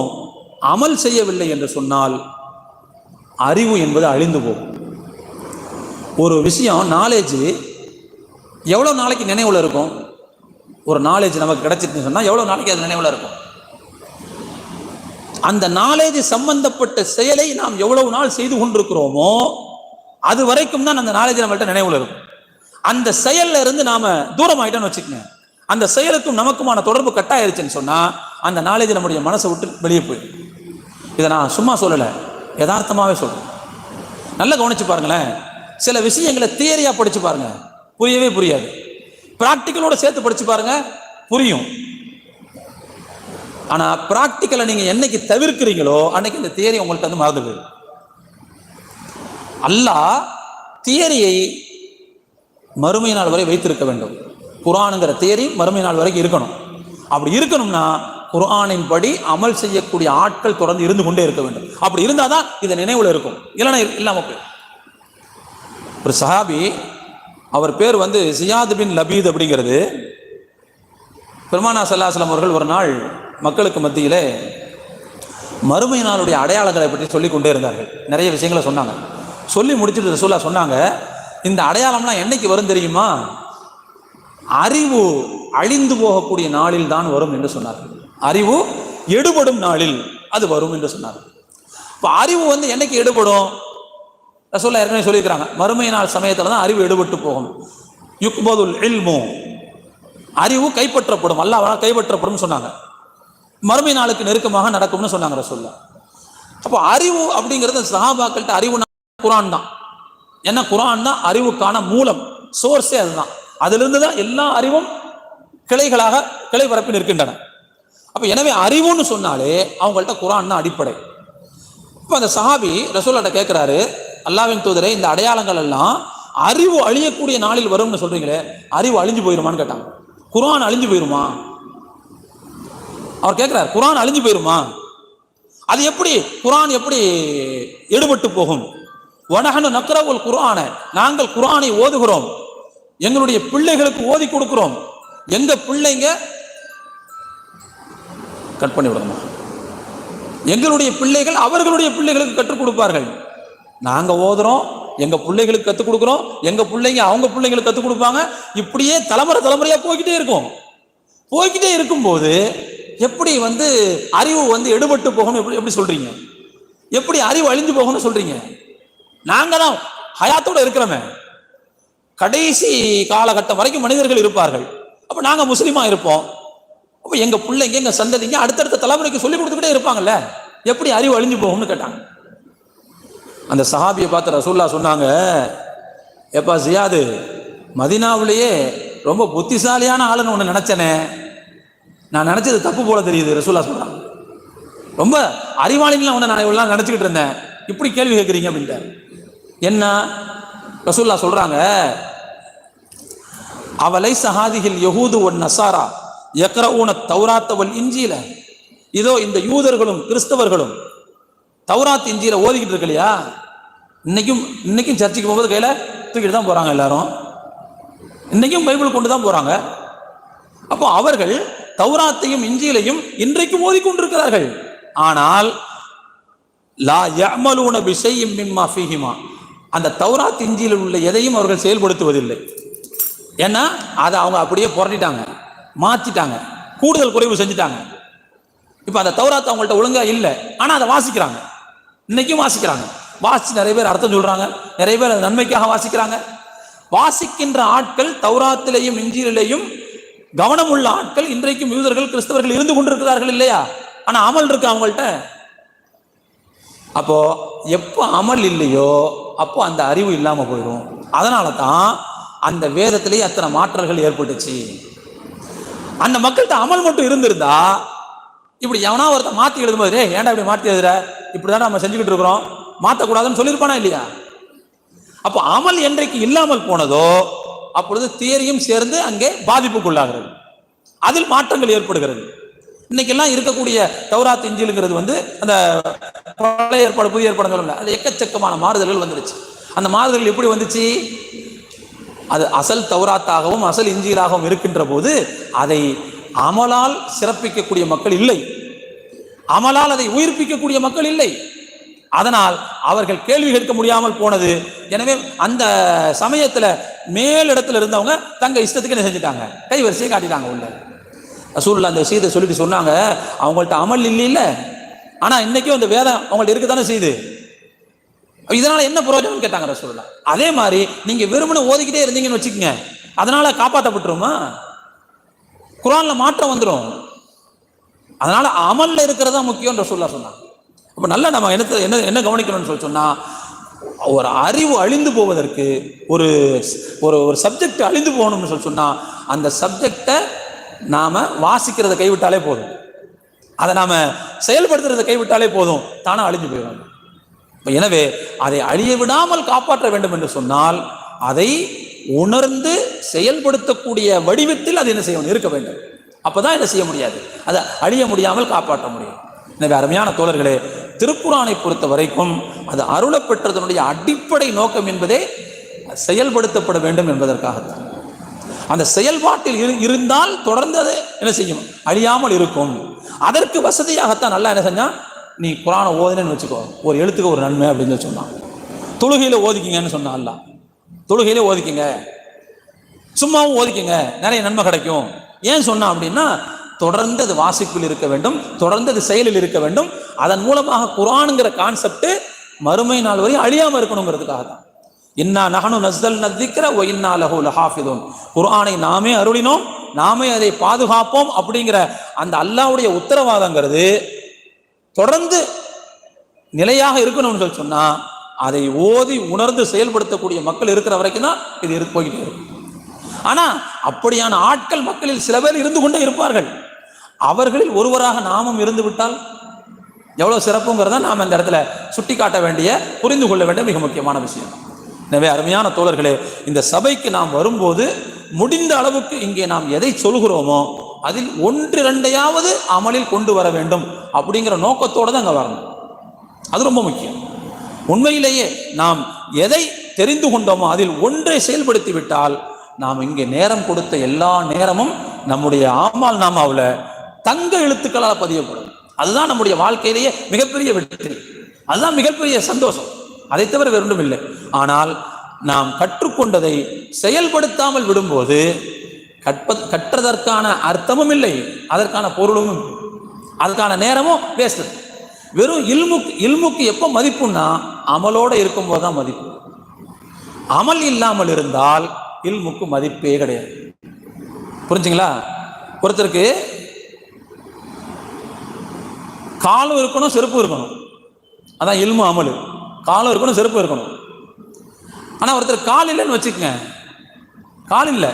அமல் செய்யவில்லை என்று சொன்னால் அறிவு என்பது அழிந்து போகும். ஒரு விஷயம், நாலேஜ் எவ்வளவு நாளைக்கு நினைவுல இருக்கும்? ஒரு நாலேஜ் நமக்கு கிடைச்சிட்டுன்னு சொன்னா எவ்வளவு நாளைக்கு அது நினைவுல இருக்கும்? அந்த நாலேஜ் சம்பந்தப்பட்ட செயலை நாம் எவ்வளவு நாள் செய்து கொண்டிருக்கிறோமோ அது வரைக்கும் தான் அந்த நாலேஜ் நம்மள்ட்ட நினைவுல இருக்கும். அந்த செயல்ல இருந்து நாம தூரம் ஆயிட்டோம்னு வச்சுக்கோங்க, அந்த செயலுக்கும் நமக்குமான தொடர்பு கட்டாயிருச்சுன்னு சொன்னா அந்த நாலேஜ் நம்முடைய மனசை விட்டு வெளியே போயிடும். இதை நான் சும்மா சொல்லலை, யதார்த்தமாவே சொல்றேன். நல்லா கவனிச்சு பாருங்களேன், சில விஷயங்களை தியரியா படிச்சு பாருங்க, புரியவே புரியாது. பிராக்டிக்கலோட சேர்த்து படிச்சு பாருங்க, புரியும். ஆனா பிராக்டிக்கலை நீங்க என்னைக்கு தவிர்க்கிறீங்களோ அன்னைக்கு இந்த தியரி உங்கள்கிட்ட வந்து மறந்து போயிடும். அல்லாஹ் தியரியை மறுமை நாள் வரை வைத்திருக்க வேண்டும். குர்ஆனுங்கிற தியரி மறுமை நாள் வரைக்கும் இருக்கணும். அப்படி இருக்கணும்னா குர்ஆனின் படி அமல் செய்யக்கூடிய ஆட்கள் தொடர்ந்து இருந்து கொண்டே இருக்க வேண்டும். அப்படி இருந்தாதான் இதை நினைவுல இருக்கும், இல்லைன்னா இல்லாம போய். ஒரு சஹாபி, அவர் பேர் வந்து ஜியாத் பின் லபீத் அப்படிங்கிறது. பெருமானா ஸல்லல்லாஹு அலைஹி வஸல்லம் அவர்கள் ஒரு நாள் மக்களுக்கு மத்தியிலே மறுமை நாளுடைய அடையாளங்களை பற்றி சொல்லி கொண்டே இருந்தார்கள். நிறைய விஷயங்களை சொன்னாங்க. சொல்லி முடிச்சுட்டு ரசூலுல்லாஹ் சொன்னாங்க, இந்த அடையாளம்லாம் என்னைக்கு வரும் தெரியுமா? அறிவு அழிந்து போகக்கூடிய நாளில் தான் வரும் என்று சொன்னார்கள். அறிவு எடுபடும் நாளில் அது வரும் என்று சொன்னார்கள். இப்போ அறிவு வந்து என்னைக்கு எடுபடும்? ரசூலுல்லாஹ் ஏற்கனவே சொல்லியிருக்கிறாங்க, மறுமை நாள் சமயத்தில் தான் அறிவு எடுபட்டு போகும். யுக்பதுல் இல்மு, அறிவு கைப்பற்றப்படும், அல்லாஹ்வால் கைப்பற்றப்படும் சொன்னாங்க. மறுமை நாளுக்கு நெருக்கமாக நடக்கும்னு சொன்னாங்க ரசூலுல்லாஹ். அப்போ அறிவு அப்படிங்கிறது சஹாபாக்கள்கிட்ட அறிவு குர்ஆன் தான். ஏன்னா குர்ஆன் தான் அறிவுக்கான மூலம், சோர்ஸே அதுதான். அதிலிருந்து தான் எல்லா அறிவும் கிளைகளாக கிளை பரப்பி நிற்கின்றன. அப்ப எனவே அறிவுன்னு சொன்னாலே அவங்கள்ட்ட குர்ஆன் தான் அடிப்படை. இப்போ அந்த சஹாபி ரசூலுல்லாஹ் கேட்கிறாரு, அல்லாஹ்வின் தூதரே, இந்த அடையாளங்கள் எல்லாம் அறிவு அழியக்கூடிய நாளில் வரும்னு சொல்றீங்களே, அறிவு அழிஞ்சு போயிருமான்னு கேட்டாங்க. குர்ஆன் அழிஞ்சு போயிருமா? அவர் கேட்கிறார், குர்ஆன் அழிஞ்சு போயிருமா? அது எப்படி? குர்ஆன் எப்படி எடுபட்டு போகும்? வனஹனு நக்ரவுல் குர்ஆன, நாங்கள் குர்ஆனை ஓதுகிறோம், எங்களுடைய பிள்ளைகளுக்கு ஓதி கொடுக்கிறோம். எங்க பிள்ளைங்க கட் பண்ணி விடணுமா? எங்களுடைய பிள்ளைகள் அவர்களுடைய பிள்ளைகளுக்கு கற்றுக் கொடுப்பார்கள். நாங்க ஓதுறோம், எங்க பிள்ளைகளுக்கு கற்றுக் கொடுக்கிறோம், எங்க பிள்ளைங்க அவங்க பிள்ளைங்களுக்கு கற்றுக் கொடுப்பாங்க. இப்படியே தலைமுறை தலைமுறையா போய்கிட்டே இருக்கும். போய்கிட்டே இருக்கும்போது எப்படி வந்து அறிவு வந்து எடுபட்டு போகணும் எப்படி சொல்றீங்க? எப்படி அறிவு அழிஞ்சு போகணும்னு சொல்றீங்க? நாங்க தான் ஹயாத்தோட இருக்கிறோமே, கடைசி காலகட்டம் வரைக்கும் மனிதர்கள் இருப்பார்கள். அப்ப நாங்க முஸ்லீமா இருப்போம். அப்ப எங்க பிள்ளைங்க எங்க சந்ததிங்க அடுத்தடுத்த தலைமுறைக்கு சொல்லி கொடுத்துக்கிட்டே இருப்பாங்கல்ல, எப்படி அறிவு அழிஞ்சு போகும்னு கேட்டாங்க. அந்த சஹாபியை பார்த்து ரசூலுல்லாஹ் சொன்னாங்க, ஏப்பா ஜியாது, மதீனாவிலேயே ரொம்ப புத்திசாலியான ஆளுன்னு ஒன்று நினைச்சனே, நான் நினைச்சது தப்பு போல தெரியுது. ரசூலுல்லாஹ் சொல்றாங்க, ரொம்ப அறிவாளின்னு ஒன்று நான் இவ்வளவு நினைச்சுக்கிட்டு இருந்தேன், இப்படி கேள்வி கேட்குறீங்க அப்படின்ட்டு. என்ன? ரசூலுல்லாஹ் சொல்றாங்க, அவலை சஹாதிகள் யஹூது ஒன் நசாரா யக்ரஊன தௌராத்த வல் இன்ஜீல, இதோ இந்த யூதர்களும் கிறிஸ்தவர்களும் தௌராத் இன்ஜீல ஓதிக்கிட்டு இருக்கு இல்லையா, இன்னைக்கும் சர்ச்சுக்கு போகும்போது கையில தூக்கிட்டு தான் போறாங்க எல்லாரும், இன்னைக்கும் பைபிள் கொண்டு தான் போறாங்க. அப்போ அவர்கள் தௌராத்தையும் இன்ஜீலையும் இன்றைக்கும் ஓதிக்கொண்டிருக்கிறார்கள். ஆனால் லா யஅமலூன பிஷைஇம் மிம்மா ஃபீஹிமா, அந்த தௌராத் இன்ஜீலில் உள்ள எதையும் அவர்கள் செயல்படுத்துவதில்லை. ஏன்னா அதை அவங்க அப்படியே புரட்டிட்டாங்க, மாற்றிட்டாங்க, கூடுதல் குறைவு செஞ்சுட்டாங்க. இப்போ அந்த தௌராத் அவங்கள்ட்ட ஒழுங்கா இல்லை, ஆனால் அதை வாசிக்கிறாங்க, இன்னைக்கும் வாசிக்கிறாங்க. வாசிச்சு நிறைய பேர் அர்த்தம் சொல்றாங்க, நிறைய பேர் அது நன்மைக்காக வாசிக்கிறாங்க. வாசிக்கின்ற ஆட்கள் தௌராத்திலேயும் இன்ஜீலிலேயும் கவனம் உள்ள ஆட்கள் இன்றைக்கும் யூதர்கள் கிறிஸ்தவர்கள் இருந்து கொண்டிருக்கிறார்கள் இல்லையா? ஆனா அமல் இருக்கு அவங்கள்ட்ட. அப்போ எப்போ அமல் இல்லையோ அப்போ அந்த அறிவு இல்லாம போயிடும். அதனால தான் அந்த வேதத்திலேயே அத்தனை மாற்றங்கள் ஏற்பட்டுச்சு. அந்த மக்கள்கிட்ட அமல் மட்டும் இருந்திருந்தா, இப்படி எவனா ஒருத்த மாத்தி எழுதும்போது, ஏன்டா இப்படி மாத்தி எழுதுற, இப்படிதான் நம்ம செஞ்சுக்கிட்டு இருக்கிறோம், மாற்றக்கூடாதுன்னு சொல்லியிருப்பானா இல்லையா? அப்போ அமல் என்றைக்கு இல்லாமல் போனதோ அப்பொழுது தியரியும் சேர்ந்து அங்கே பாதிப்புக்குள்ளாகிறது, அதில் மாற்றங்கள் ஏற்படுகிறது. இன்னைக்கெல்லாம் இருக்கக்கூடிய தௌராத் இன்ஜீலுங்கிறது வந்து அந்த பழைய ஏற்பாடு புதிய ஏற்பாடு சொல்லல, அது எக்கச்சக்கமான மாறுதல்கள் வந்துருச்சு. அந்த மாறுதல்கள் எப்படி வந்துச்சு? அது அசல் தௌராத்தாகவும் அசல் இன்ஜீலாகவும் இருக்கின்ற போது அதை அமலால் சிறப்பிக்கக்கூடிய மக்கள் இல்லை, அமலால் அதை உயிர்ப்பிக்கக்கூடிய மக்கள் இல்லை. அதனால் அவர்கள் கேள்வி கேட்க முடியாமல் போனது. எனவே அந்த சமயத்துல மேலிடத்துல இருந்தவங்க தங்க இஷ்டத்துக்கு என்ன செஞ்சுட்டாங்க, கை வரிசையை காட்டிட்டாங்க உள்ள. ரசூலுல்லாஹ் அந்த விஷயத்தை சொல்லிட்டு சொன்னாங்க, அவங்கள்ட்ட அமல் இல்லை, ஆனா இன்னைக்கும் அந்த வேதம் அவங்கள்ட்ட இருக்குதானே செய்யுது, இதனால என்ன பிரயோஜனம் கேட்டாங்க ரசூலுல்லாஹ். அதே மாதிரி நீங்க வெறுமனே ஓதிக்கிட்டே இருந்தீங்கன்னு வச்சுக்கோங்க, அதனால காப்பாற்றப்பட்டுருமா? குர்ஆன்ல மாற்றம் வந்துடும். அதனால அமல்ல இருக்கிறதா முக்கியம் ரசூலுல்லாஹ் சொன்னாங்க. அப்ப நல்லா நம்ம என்ன கவனிக்கணும்னு சொல்லி சொன்னா, ஒரு அறிவு அழிந்து போவதற்கு, ஒரு ஒரு சப்ஜெக்ட் அழிந்து போகணும்னு சொன்னால் அந்த சப்ஜெக்டை நாம் வாசிக்கிறத கைவிட்டாலே போதும், அதை நாம் செயல்படுத்துறதை கைவிட்டாலே போதும், தானே அழிஞ்சு போயிடும். எனவே அதை அழிய விடாமல் காப்பாற்ற வேண்டும் என்று சொன்னால் அதை உணர்ந்து செயல்படுத்தக்கூடிய வடிவத்தில் அது என்ன செய்யணும், இருக்க வேண்டும். அப்போதான் என்ன செய்ய முடியாது, அதை அழிய முடியாமல் காப்பாற்ற முடியும். எனவே அருமையான தோழர்களே, திருக்குர்ஆனை பொறுத்த வரைக்கும் அது அருளப்பெற்றதனுடைய அடிப்படை நோக்கம் என்பதே செயல்படுத்தப்பட வேண்டும் என்பதற்காகத்தான். அந்த செயல்பாட்டில் இருந்தால் தொடர்ந்து அதை என்ன செய்யும், அழியாமல் இருக்கும். அதற்கு வசதியாகத்தான் நல்லா என்ன செஞ்சான், நீ குர்ஆனை ஓதுனேன்னு வச்சுக்கோ, ஒரு எழுத்துக்கு ஒரு நன்மை அப்படின்னு சொன்னான். தொழுகையில ஓதிக்கிங்கன்னு சொன்னான் அல்ல, தொழுகையில ஓதிக்கிங்க, சும்மாவும் ஓதிக்கிங்க, நிறைய நன்மை கிடைக்கும். ஏன் சொன்னான் அப்படின்னா, தொடர்ந்து அது வாசிப்பில் இருக்க வேண்டும், தொடர்ந்து அது செயலில் இருக்க வேண்டும். அதன் மூலமாக குர்ஆன்ங்கிற கான்செப்ட் மறுமை நாள் வரை அழியாம இருக்கணுங்கிறதுக்காக தான். இன்னா நஹனு நஸ்ஸல்னா ذிக்ர வ இன்னா லஹு லஹாஃபிதுன், குர்ஆனை நாமே அருளினோம், நாமே அதை பாதுகாப்போம் அப்படிங்கிற அந்த அல்லாஹ்வுடைய உத்தரவாதங்கிறது தொடர்ந்து நிலையாக இருக்கணும்னு சொல்லி சொன்னா, அதை ஓதி உணர்ந்து செயல்படுத்தக்கூடிய மக்கள் இருக்கிற வரைக்கும் தான் இது போய்கிட்டே இருக்கும். ஆனா அப்படியான ஆட்கள் மக்களில் சில பேர் இருந்து கொண்டே இருப்பார்கள். அவர்களில் ஒருவராக நாமும் இருந்து விட்டால் எவ்வளவு சிறப்புங்கிறத நாம் இந்த இடத்துல சுட்டி காட்ட வேண்டிய, புரிந்து கொள்ள வேண்டிய மிக முக்கியமான விஷயம். எனவே அருமையான தோழர்களே, இந்த சபைக்கு நாம் வரும்போது முடிந்த அளவுக்கு இங்கே நாம் எதை சொல்கிறோமோ அதில் 1-2 அமலில் கொண்டு வர வேண்டும் அப்படிங்கிற நோக்கத்தோடு தான் அங்கே வரணும். அது ரொம்ப முக்கியம். உண்மையிலேயே நாம் எதை தெரிந்து கொண்டோமோ அதில் ஒன்றை செயல்படுத்தி விட்டால் நாம் இங்கே நேரம் கொடுத்த எல்லா நேரமும் நம்முடைய ஆமால் நாமாவில் தங்க எழுத்துக்களால் பதியப்படும். அதுதான் நம்முடைய வாழ்க்கையிலேயே மிகப்பெரிய வெற்றி, அதுதான் மிகப்பெரிய சந்தோஷம். அதை தவிர வேறொன்றும் இல்லை. ஆனால் நாம் கற்றுக்கொண்டதை செயல்படுத்தாமல் விடும்போது கற்றதற்கான அர்த்தமும் இல்லை, அதற்கான பொருளும், அதுக்கான நேரமும் வேஸ்ட். வெறும் இல்முக்கு எப்போ மதிப்புன்னா அமலோட இருக்கும்போது தான் மதிப்பு. அமல் இல்லாமல் இருந்தால் இல்முக்கு மதிப்பே கிடையாது. புரிஞ்சுங்களா? ஒருத்தருக்கு காலும் இருக்கணும், செருப்பு இருக்கணும், அதான் இல்மு அமலு. காலும் இருக்கணும், செருப்பு இருக்கணும். ஆனால் ஒருத்தர் கால் இல்லைன்னு வச்சுக்கங்க, கால் இல்லை,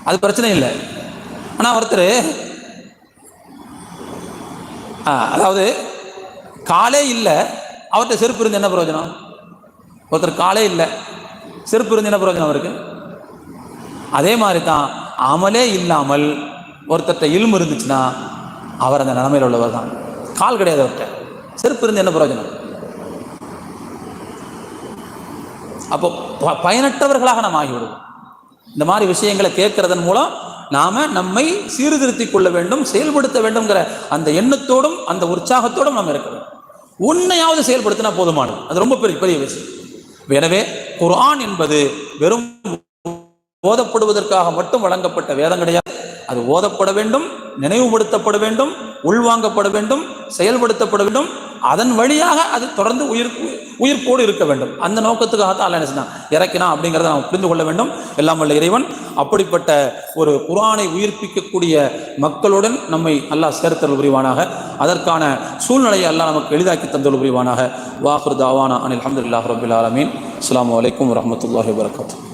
அது பிரச்சனை இல்லை. ஆனால் ஒருத்தர் அதாவது காலே இல்லை, அவர்கிட்ட செருப்பு இருந்து என்ன பிரயோஜனம்? ஒருத்தர் காலே இல்லை, செருப்பு இருந்து என்ன பிரயோஜனம் அவருக்கு? அதே மாதிரி தான் அமலே இல்லாமல் ஒருத்தர்கிட்ட இல்மு இருந்துச்சுன்னா அவர் அந்த நிலைமையில் உள்ளவர் தான். கால் கிடையாது அவர்கிட்ட, செருப்பு இருந்து என்ன பிரயோஜனம்? அப்போ பயனற்றவர்களாக நாம் ஆகிவிடுவோம். இந்த மாதிரி விஷயங்களை கேட்கறதன் மூலம் நாம நம்மை சீர்திருத்திக் கொள்ள வேண்டும், செயல்படுத்த வேண்டும்ங்கிற அந்த எண்ணத்தோடும் அந்த உற்சாகத்தோடும் நாம் இருக்க வேண்டும். உன்னையாவது செயல்படுத்தினா போதுமானது, அது ரொம்ப பெரிய விஷயம். எனவே குர்ஆன் என்பது வெறும் ஓதப்படுவதற்காக மட்டும் வழங்கப்பட்ட வேதம் கிடையாது. அது ஓதப்பட வேண்டும், நினைவுபடுத்தப்பட வேண்டும், உள்வாங்கப்பட வேண்டும், செயல்படுத்தப்பட வேண்டும். அதன் வழியாக அது தொடர்ந்து உயிர்ப்போடு இருக்க வேண்டும். அந்த நோக்கத்துக்காகத்தான் அல்லாஹ் என்ன செஞ்சான், இறக்கினான் அப்படிங்கிறத நாம் புரிந்து கொள்ள வேண்டும். எல்லாம் வல்ல இறைவன் அப்படிப்பட்ட ஒரு குர்ஆனை உயிர்ப்பிக்கக்கூடிய மக்களுடன் நம்மை அல்லாஹ் சேர்த்தல் புரிவானாக. அதற்கான சூழ்நிலையை அல்லாஹ் நமக்கு எளிதாக்கி தந்தல் புரிவானாக. வாஹிர் தாவானா அனில் ஹம்துலில்லாஹி ரப்பில் ஆலமீன். அஸ்ஸலாமு அலைக்கும் வரஹ்மத்துல்லாஹி வபரகாத்துஹு.